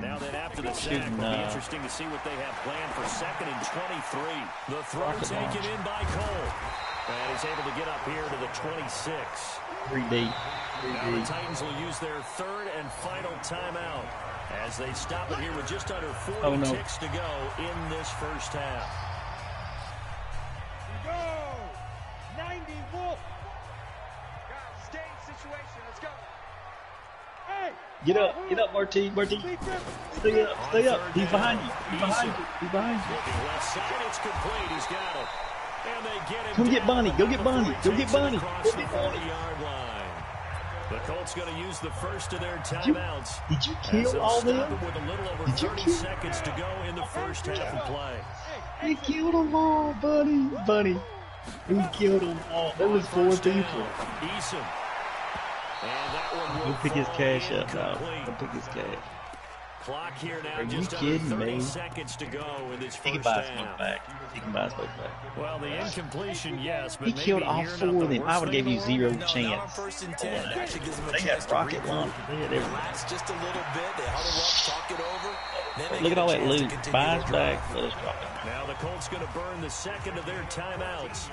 Now that after the sack, it'll be interesting to see what they have planned for 2nd and 23. The throw taken in by Cole. And he's able to get up here to the 26. 3D. Now the Titans will use their 3rd and final timeout as they stop it here with just under 40 ticks to go in this first half. Go! 90 Wolf! Let's go. Hey! Get up, Marty. Stay up. He's behind you. He's behind you. Looking left side, it's complete. He's got it. And they get him. Come get Bunny. Go get Bunny. Go get Bunny. Across the 40-yard line. The Colts going to use the first of their timeouts. Did you kill all them? With a little over 30 seconds to go in the first half of play. He killed them all, Bunny. He killed them all. There was 4 people. Eason. And that one will He'll pick his cash up now. incomplete. He'll pick his cash. Clock here now, Are you just kidding under 30 me? seconds to go in this He can first buy us half. one back. He can buy us both back. Well, the incompletion, yes, but He killed all 4 of them. I would have gave you 0 No, not on chance. 1st and 10. That actually gives them a They chance had to rocket regroup, launch. They had everything. relax just a little bit. They huddle up, talk it over. Then they Look get at all a that chance to loot. continue Buy their us drive. back. Let us drop it. Now the Colts going to burn the second of their timeouts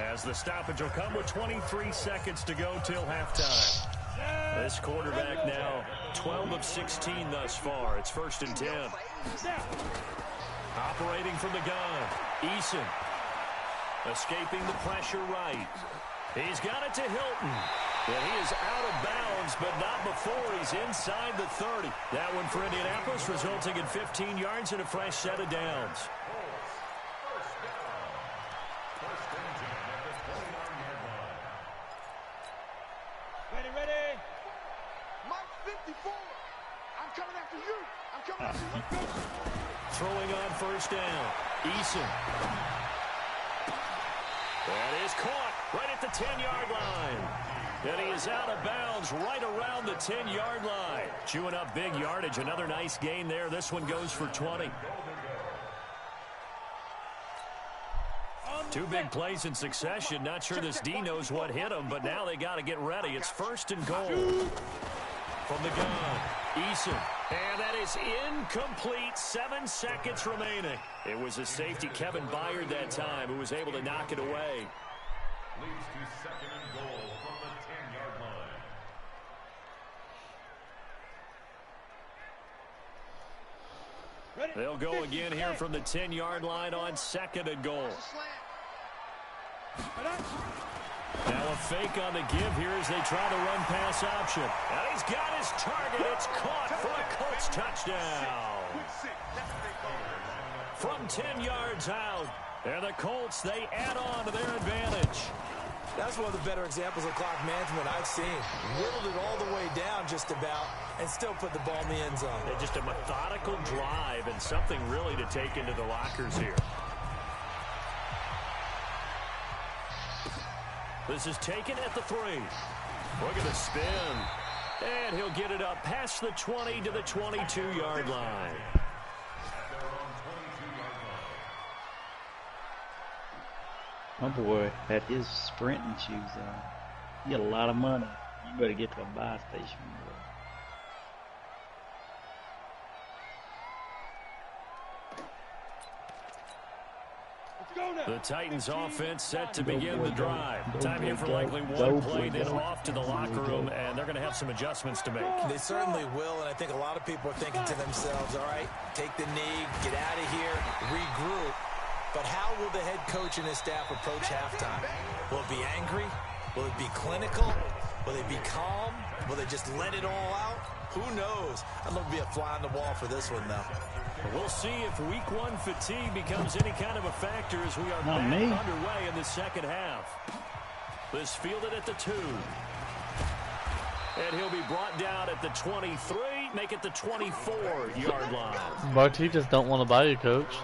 as the stoppage will come with 23 seconds to go till halftime. This quarterback now 12 of 16 thus far. It's 1st and 10. Operating from the gun, Eason escaping the pressure right. He's got it to Hilton. And he is out of bounds, but not before he's inside the 30. That one for Indianapolis, resulting in 15 yards and a fresh set of downs. Ready. Mike 54. I'm coming after you. Throwing on 1st down. Eason. That is caught right at the 10-yard line. And he is out of bounds right around the 10-yard line. Chewing up big yardage. Another nice gain there. This one goes for 20. 2 big plays in succession. Not sure this D knows what hit him, but now they got to get ready. It's 1st and goal. From the gun, Eason. And that is incomplete. 7 seconds remaining. It was a safety, Kevin Byard, that time, who was able to knock it away. Leads to 2nd and goal from the 10-yard line. They'll go again here from the 10-yard line on 2nd and goal. Now a fake on the give here as they try the run pass option. And he's got his target. It's caught for a Colts touchdown. From 10 yards out. And the Colts, they add on to their advantage. That's one of the better examples of clock management I've seen. Whittled it all the way down just about and still put the ball in the end zone. Just a methodical drive and something really to take into the lockers here. This is taken at the 3. Look at the spin. And he'll get it up past the 20 to the 22-yard line. My boy had his sprinting shoes on. He got a lot of money. You better get to a buy station, The Titans offense set to begin the drive. Time here for likely one play, then off to the locker room, and they're going to have some adjustments to make. They certainly will, and I think a lot of people are thinking to themselves, all right, take the knee, get out of here, regroup. But how will the head coach and his staff approach halftime? Will it be angry? Will it be clinical? Will they be calm? Will they just let it all out? Who knows? I'd love to be a fly on the wall for this one, though. We'll see if week one fatigue becomes any kind of a factor as we are back underway in the second half. This fielded at the 2. And he'll be brought down at the 23, make it the 24-yard line. Marty just don't want to buy you, Coach.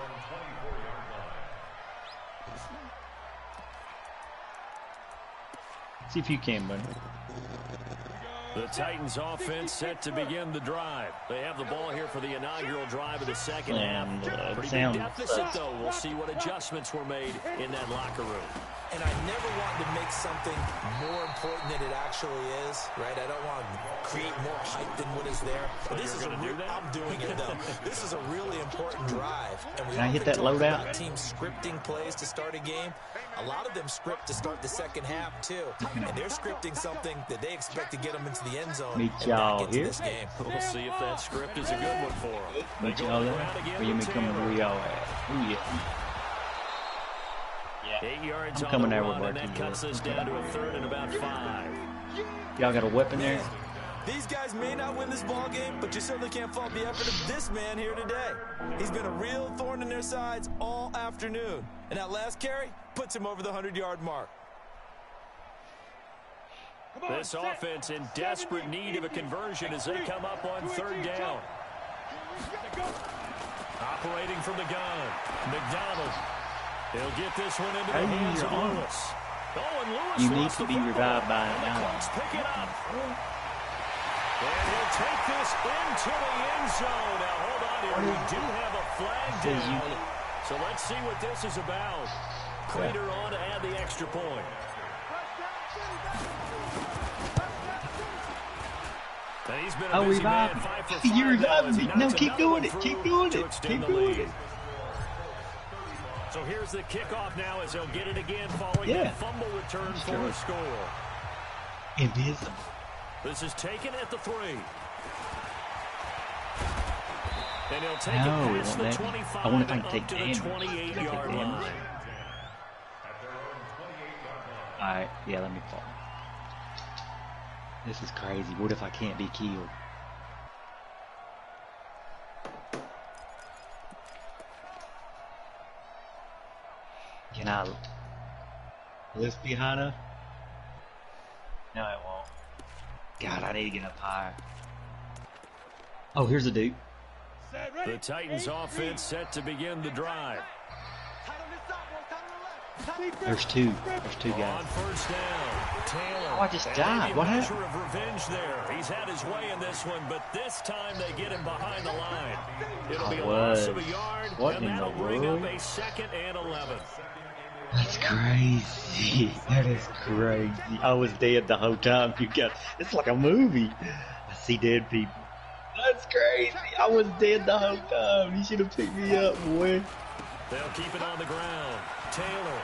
See if you can, buddy. The Titans offense set to begin the drive. They have the ball here for the inaugural drive of the second half. Pretty big deficit, though. We'll see what adjustments were made in that locker room. And I never want to make something more important than it actually is, right? I don't want to create more hype than what is there. But this is I'm doing it, though. This is a really important drive. And we Can I hit that loadout? Teams scripting plays to start a game. A lot of them script to start the second half, too. And they're scripting something that they expect to get them into the end zone. Meet y'all here. This game. We'll see if that script is a good one for them. Meet y'all there. Or you may come where y'all at. Ooh, yeah. 8 yards I'm coming there with and that cuts us down to a 3rd and about 5. Y'all got a weapon there? These guys may not win this ball game, but you certainly can't fault the effort of this man here today. He's been a real thorn in their sides all afternoon. And that last carry puts him over the 100-yard mark. This offense in desperate need of a conversion as they come up on 3rd down. Operating from the gun, McDonald. He'll get this one into the hands of Lewis. Oh, and Lewis you need to be revived by now. Pick it up. And he'll take this into the end zone. Now, hold on here. We do have a flag down. So let's see what this is about. Prater on to add the extra point. He's been a busy man, 5 for 5. You revived me. No, keep doing it. Keep doing it. Keep doing it. So here's the kickoff now as they'll get it again following that fumble return for a score. Invisible. This is taken at the 3. And he'll take it past the 25 and up to the 28-yard line. Alright, yeah, let me fall. This is crazy. What if I can't be killed? Can I lift behind her? No, it won't. God, I need to get up higher. Oh, here's a dude. The Titans offense set to begin the drive. There's two. There's 2 guys. On 1st down, Taylor. Oh, I just died. What happened? Of revenge there. He's had his way in this one, but this time they get him behind the line. It'll be a loss of a yard, and that'll bring up a 2nd and 11. That's crazy. That is crazy. I was dead the whole time. It's like a movie. I see dead people. That's crazy. I was dead the whole time. You should have picked me up, boy. They'll keep it on the ground. Taylor.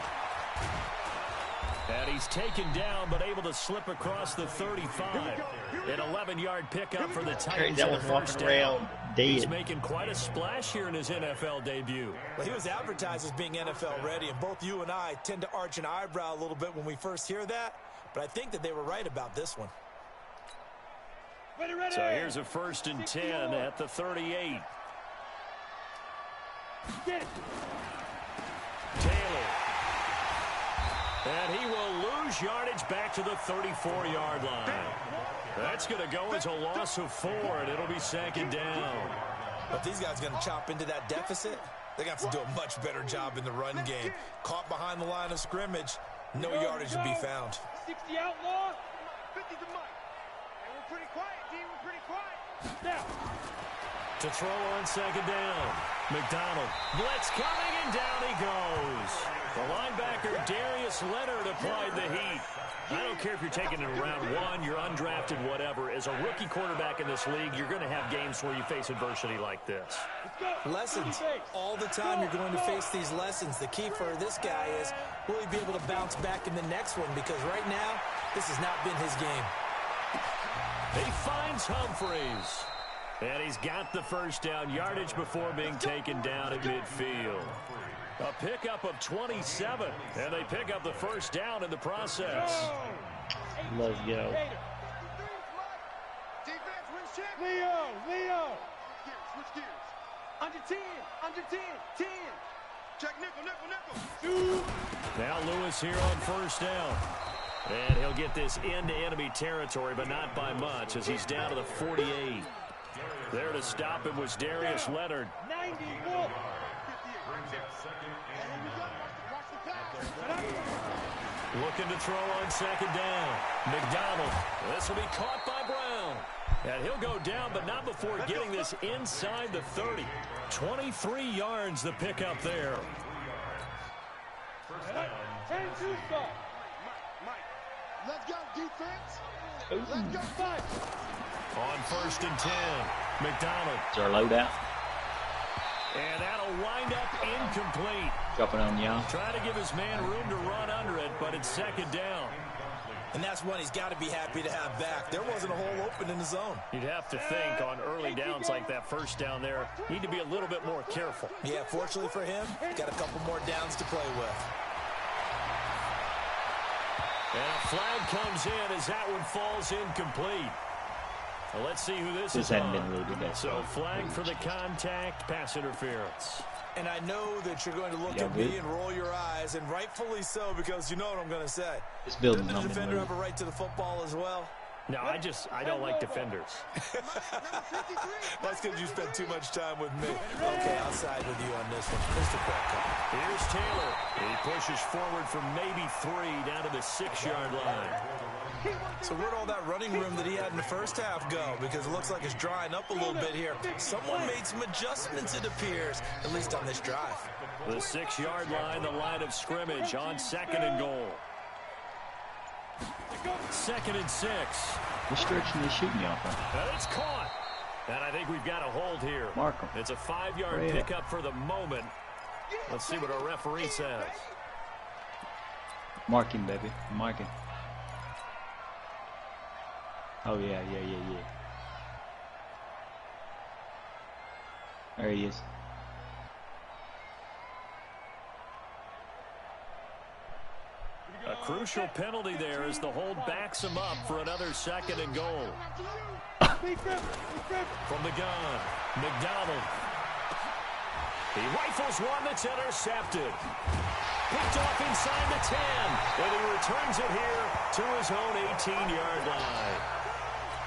And he's taken down, but able to slip across the 35. An 11-yard pickup for the Titans. That was walking around dead. He's making quite a splash here in his NFL debut. Well, he was advertised as being NFL ready, and both you and I tend to arch an eyebrow a little bit when we first hear that. But I think that they were right about this one. So here's a 1st and 10 at the 38. Taylor. And he will lose yardage back to the 34-yard line. That's going to go as a loss of 4, and it'll be 2nd down. But these guys are going to chop into that deficit. They're going to have to do a much better job in the run game. Caught behind the line of scrimmage, no yardage will be found. 60 outlaw, 50 to Mike. And we're pretty quiet, D. We're pretty quiet. Now. To throw on 2nd down. McDonald. Blitz coming, and down he goes. The linebacker, Darius Leonard, applied the heat. I don't care if you're taking it in round 1, you're undrafted, whatever. As a rookie quarterback in this league, you're going to have games where you face adversity like this. Lessons. All the time you're going to face these lessons. The key for this guy is, will he be able to bounce back in the next one? Because right now, this has not been his game. He finds Humphreys. And he's got the 1st down, yardage before being taken down at midfield. A pickup of 27, and they pick up the first down in the process. Let's go. Defense wins check. Leo. Switch gears. Under 10. 10. Check nickel. Now Lewis here on first down. And he'll get this into enemy territory, but not by much, as he's down to the 48. There to stop him was Darius Leonard. 91. Looking to throw on second down. McDonald. This will be caught by Brown. And he'll go down, but not before getting this inside the 30. 23 yards the pickup there. Let's go, defense. Let's go, fight. On first and 10, McDonald. It's our loadout. And that'll wind up incomplete. Dropping on y'all. Try to give his man room to run under it, but it's second down. And that's one he's got to be happy to have back. There wasn't a hole open in the zone. You'd have to think on early downs like that first down there, need to be a little bit more careful. Yeah, fortunately for him, got a couple more downs to play with. And a flag comes in as that one falls incomplete. Well, let's see who this is hadn't on. been loaded, that's So all. flag for the contact, pass interference. And I know that you're going to look Yeah, at good. me and roll your eyes, and rightfully so, because you know what I'm going to say. This building's Doesn't not the been defender have loaded. a right to the football as well? No, I don't like defenders. That's because you spent too much time with me. Okay, I'll side with you on this one. Mr. Crack. Here's Taylor. He pushes forward from maybe 3 down to the 6-yard line. So where'd all that running room that he had in the first half go? Because it looks like it's drying up a little bit here. Someone made some adjustments, it appears, at least on this drive. The 6-yard line, the line of scrimmage on second and goal. Second and 6. What direction are they shooting y'all from? And it's caught. And I think we've got a hold here. Mark 'em. It's a 5-yard Yeah. pickup for the moment. Let's see what our referee says. Mark him, baby. Mark him. Oh, yeah. There he is. A crucial penalty there as the hold backs him up for another second and goal. From the gun, McDonald. He rifles one that's intercepted. Picked off inside the 10. And he returns it here to his own 18-yard line.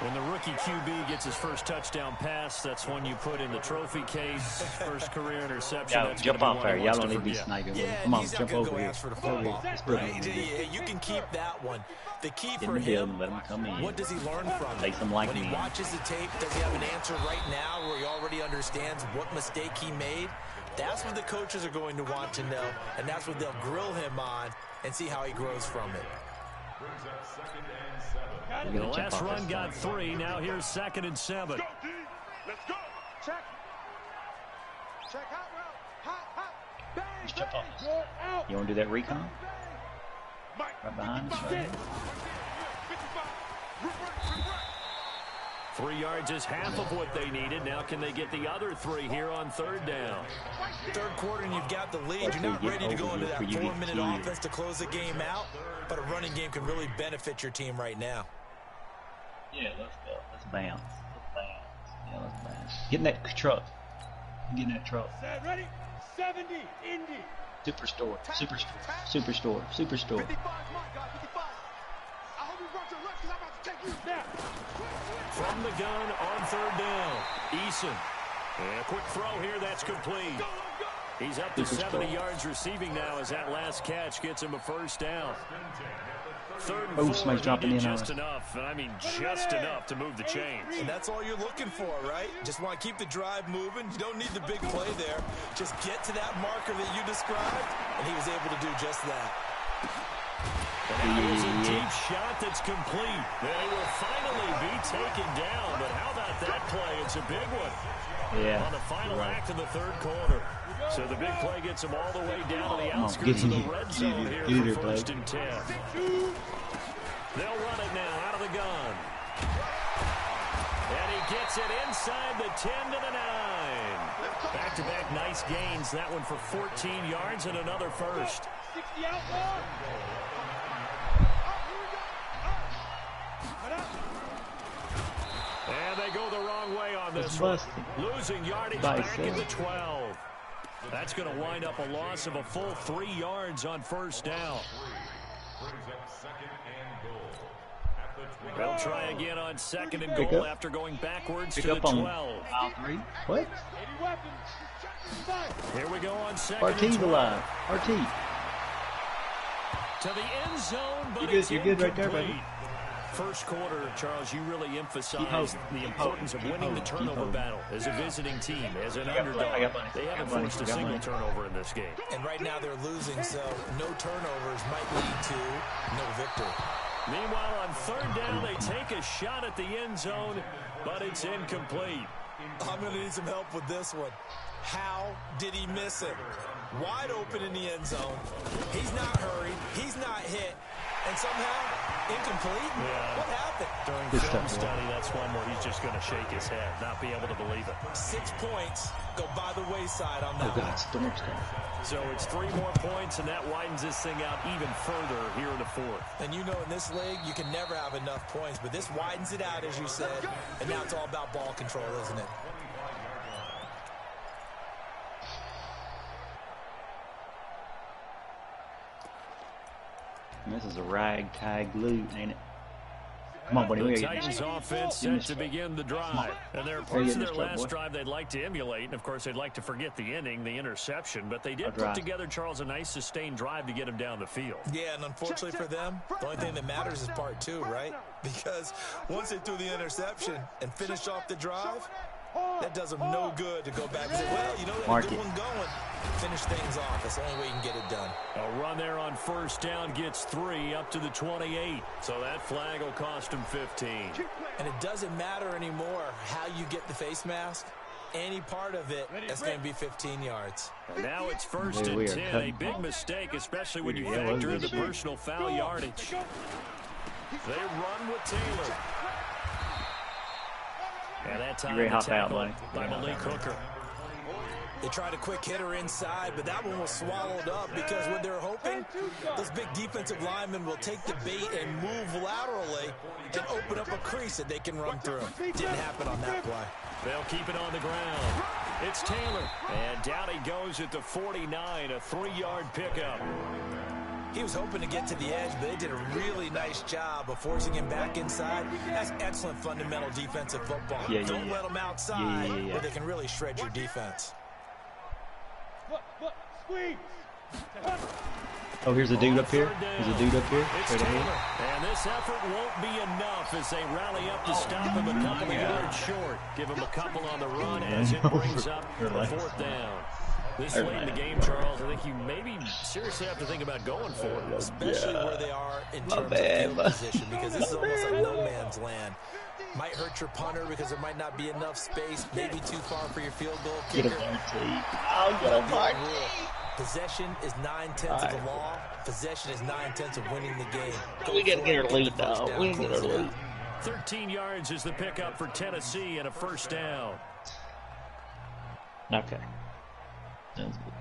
When the rookie QB gets his first touchdown pass, that's one you put in the trophy case. First career interception. Y'all That's jump gonna be off one there. he Y'all wants don't to need to be forget. sniping. Yeah, Come on, he's not jump going to over go here. ask for the Over here. football. Let's put Right? it in. You can keep that one. The key In for the building, him, let him come in. what does he learn from it? Make some like when he me. watches the tape, does he have an answer right now where he already understands what mistake he made? That's what the coaches are going to want to know, and that's what they'll grill him on and see how he grows from it. The last run got 3. Now here's second and 7. Let's go. Check. Check hot route. Hot. Bang. Just jump off. You're out. You want to do that recon? Mike. Right behind us, right here. 3 yards is half of what they needed. Now can they get the other 3 here on third down? Third quarter and you've got the lead. You're not ready to go into that 4-minute offense to close the game out, but a running game can really benefit your team right now. Yeah, let's go. Let's bounce. Yeah, let's bounce. Get in that truck. Get in that truck. Set ready. 70. Indy. Superstore. 55 my God. 55. I hope you brought your left because I'm about to take you now. From the gun on third down, Eason. And a quick throw here, that's complete. He's up to 70 yards receiving now as that last catch gets him a first down. Third and 4, somebody's dropping he in did on just us. enough, and I mean just enough to move the chains. And that's all you're looking for, right? Just want to keep the drive moving. You don't need the big play there. Just get to that marker that you described, and he was able to do just that. And that is a deep shot that's complete. They will finally be taken down, but how about that play? It's a big one. Yeah. On the final act of the third quarter. So the big play gets them all the way down to the outskirts of the red zone here for first and 10. They'll run it now out of the gun. And he gets it inside the 10 to the 9. Back-to-back nice gains. That one for 14 yards and another first. 60 out long. And they go the wrong way on this one. Losing yardage back at the 12. That's going to wind up a loss of a full 3 yards on first down. They'll try again on second and goal after going backwards to the 12. What? Here we go on second and RT's 12. alive. RT. To the end zone, but You're good right there, baby. First quarter, Charles, you really emphasized the importance of winning the turnover battle as a visiting team, as an underdog. They haven't forced a single turnover in this game. And right now they're losing, so no turnovers might lead to no victory. Meanwhile, on third down, they take a shot at the end zone, but it's incomplete. I'm going to need some help with this one. How did he miss it? Wide open in the end zone. He's not hurried. He's not hit. And somehow, incomplete? Yeah. What happened? During film study, that's one where he's just going to shake his head, not be able to believe it. 6 points go by the wayside on that one. So it's 3 more points, and that widens this thing out even further here in the fourth. And you know in this league, you can never have enough points, but this widens it out, as you said, and now it's all about ball control, isn't it? This is a ragtag loot, ain't it? Come on, buddy. The Titans offense set to begin the drive. And there are parts of their last drive they'd like to emulate. And, of course, they'd like to forget the inning, the interception. But they did put together, Charles, a nice sustained drive to get him down the field. Yeah, and unfortunately for them, the only thing that matters is part 2, right? Because once they threw the interception and finished off the drive, that does them no good to go back and say, well, you know, they had a good one going. Finish things off. That's the only way you can get it done. A run there on first down gets 3 up to the 28. So that flag will cost him 15. And it doesn't matter anymore how you get the face mask. Any part of it, that's going to be 15 yards. And now it's first and 10. A big mistake, especially when you factor in the personal foul yardage. They run with Taylor. And that time the tackle by Malik Hooker. They tried a quick hitter inside, but that one was swallowed up because what they're hoping, those big defensive linemen will take the bait and move laterally and open up a crease that they can run through. Didn't happen on that play. They'll keep it on the ground. It's Taylor. And down he goes at the 49, a 3-yard pickup. He was hoping to get to the edge, but they did a really nice job of forcing him back inside. That's excellent fundamental defensive football. Don't let them outside where they can really shred your defense. Oh, here's a dude up here. There's a dude up here. It's Taylor. And this effort won't be enough as they rally up to stop him a couple of yards short. Give him a couple on the run as it brings up the fourth down. This late in the game, Charles, I think you maybe seriously have to think about going for it. Especially where they are in terms of field position, because this is almost like no man's land. Might hurt your punter because there might not be enough space, maybe too far for your field goal kicker. Get a I'll get a party. Possession is 9/10 of the law. Possession is 9/10 of winning the game. We gotta get our lead, though. We gotta get our lead. 13 yards is the pickup for Tennessee and a first down. Okay. Sounds good.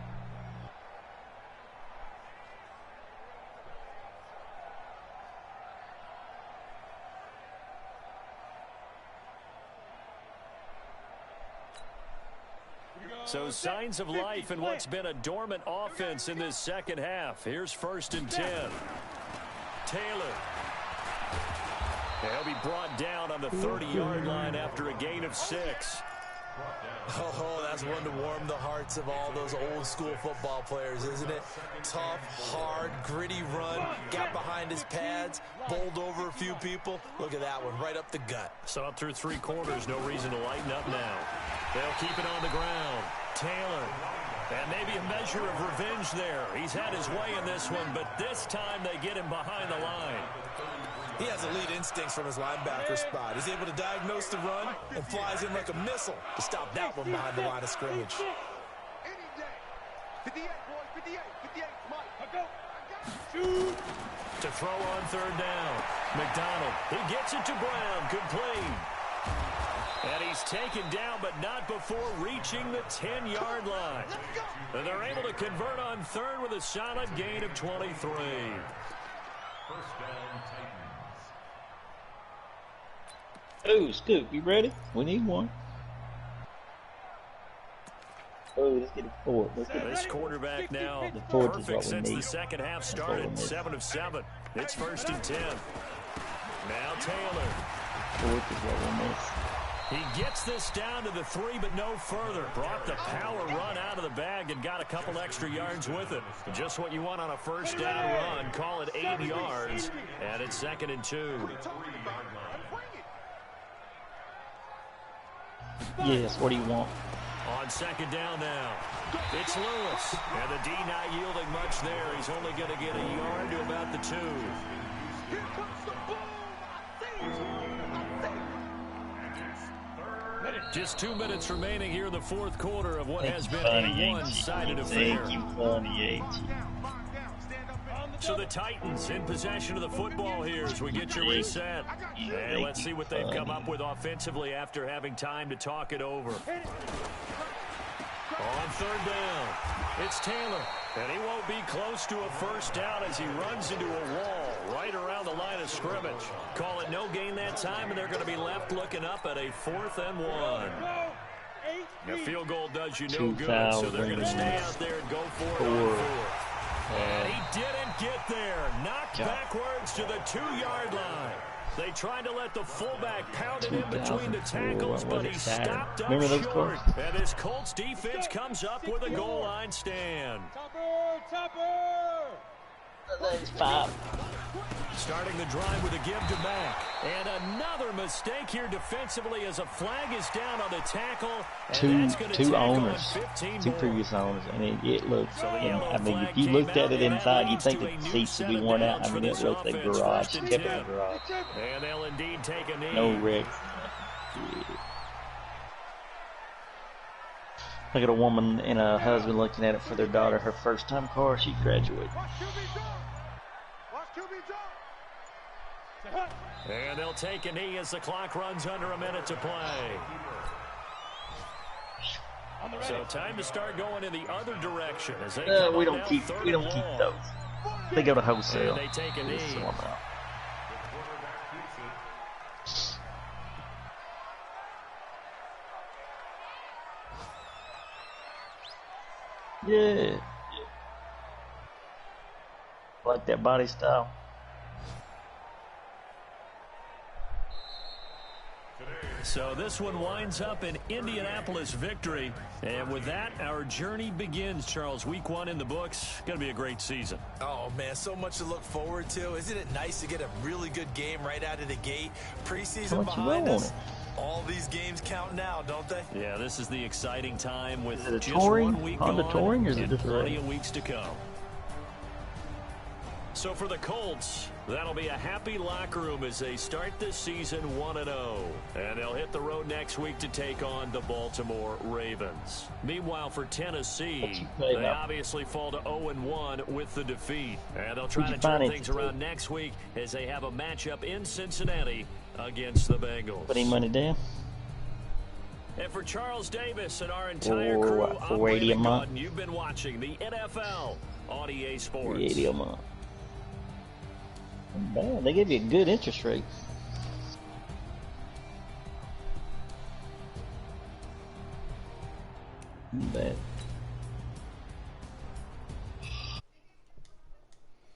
So signs of life in what's been a dormant offense in this second half. Here's first and 10. Taylor. He'll be brought down on the 30-yard line after a gain of 6. Oh, that's one to warm the hearts of all those old school football players, isn't it? Tough, hard, gritty run, got behind his pads, bowled over a few people. Look at that one, right up the gut. So up through 3 quarters, no reason to lighten up now. They'll keep it on the ground. Taylor. And maybe a measure of revenge there. He's had his way in this one, but this time they get him behind the line. He has elite instincts from his linebacker spot. He's able to diagnose the run and flies in like a missile to stop that one behind the line of scrimmage. 58, boys, 58, Mike, go. To throw on third down. McDonald, he gets it to Brown. Good play. And he's taken down, but not before reaching the 10-yard line. And they're able to convert on third with a solid gain of 23. First down, Titans. Oh, Scoop, you ready? We need one. Oh, let's get a fourth. This quarterback now the fourth perfect is what we since need. the second half started. 7 of 7. It's 1st and 10. Now Taylor. Fourth is what we miss. He gets this down to the 3, but no further. Brought the power run out of the bag and got a couple extra yards with it. Just what you want on a first down run. Call it 8 yards, and it's 2nd and 2. Yes, what do you want? On 2nd down now, it's Lewis. And the D not yielding much there. He's only going to get a yard to about the 2. Just 2 minutes remaining here in the fourth quarter of what has been a one-sided affair. Thank you, Funny AG. So the Titans in possession of the football here as we get your reset. And let's see what they've come up with offensively after having time to talk it over. On 3rd down, it's Taylor. And he won't be close to a first down as he runs into a wall right around the line of scrimmage. Call it no gain that time, and they're going to be left looking up at a 4th and 1. A field goal does you no good, so they're going to stay out there and go for it on 4th. And he didn't get there. Knocked backwards to the 2-yard line. They tried to let the fullback pound it in between the tackles, but he stopped up short. And this Colts defense comes up with a goal line stand. Starting the drive with a give to Mack. And another mistake here defensively as a flag is down on the tackle. And Two owners, two previous owners, and it looks, I mean, if you looked at it inside, you'd think that the seats would be worn out. I mean, it looked like garage, kept in the garage. And they'll indeed take a knee. No wrecks. Yeah. Look at a woman and a husband looking at it for their daughter, her first time car. She graduated. And they'll take a knee as the clock runs under a minute to play. So time to start going in the other direction as they we don't keep those. They go to wholesale. And they take a knee. Yeah. Like that body style. So this one winds up in Indianapolis victory. And with that, our journey begins, Charles. Week 1 in the books. Going to be a great season. Oh, man, so much to look forward to. Isn't it nice to get a really good game right out of the gate? Preseason behind us. All these games count now, don't they? Yeah, this is the exciting time with just touring? 1 week Honda on touring, or is it and just plenty of weeks to come. So for the Colts, that'll be a happy locker room as they start this season 1-0. And they'll hit the road next week to take on the Baltimore Ravens. Meanwhile, for Tennessee, they obviously fall to 0-1 with the defeat. And they'll try to turn things around next week as they have a matchup in Cincinnati against the Bengals. Put any money down? And for Charles Davis and our entire crew, I'm Brandon Gordon. You've been watching the NFL on EA Sports. $480 a month. Man, they give you a good interest rate. Bet.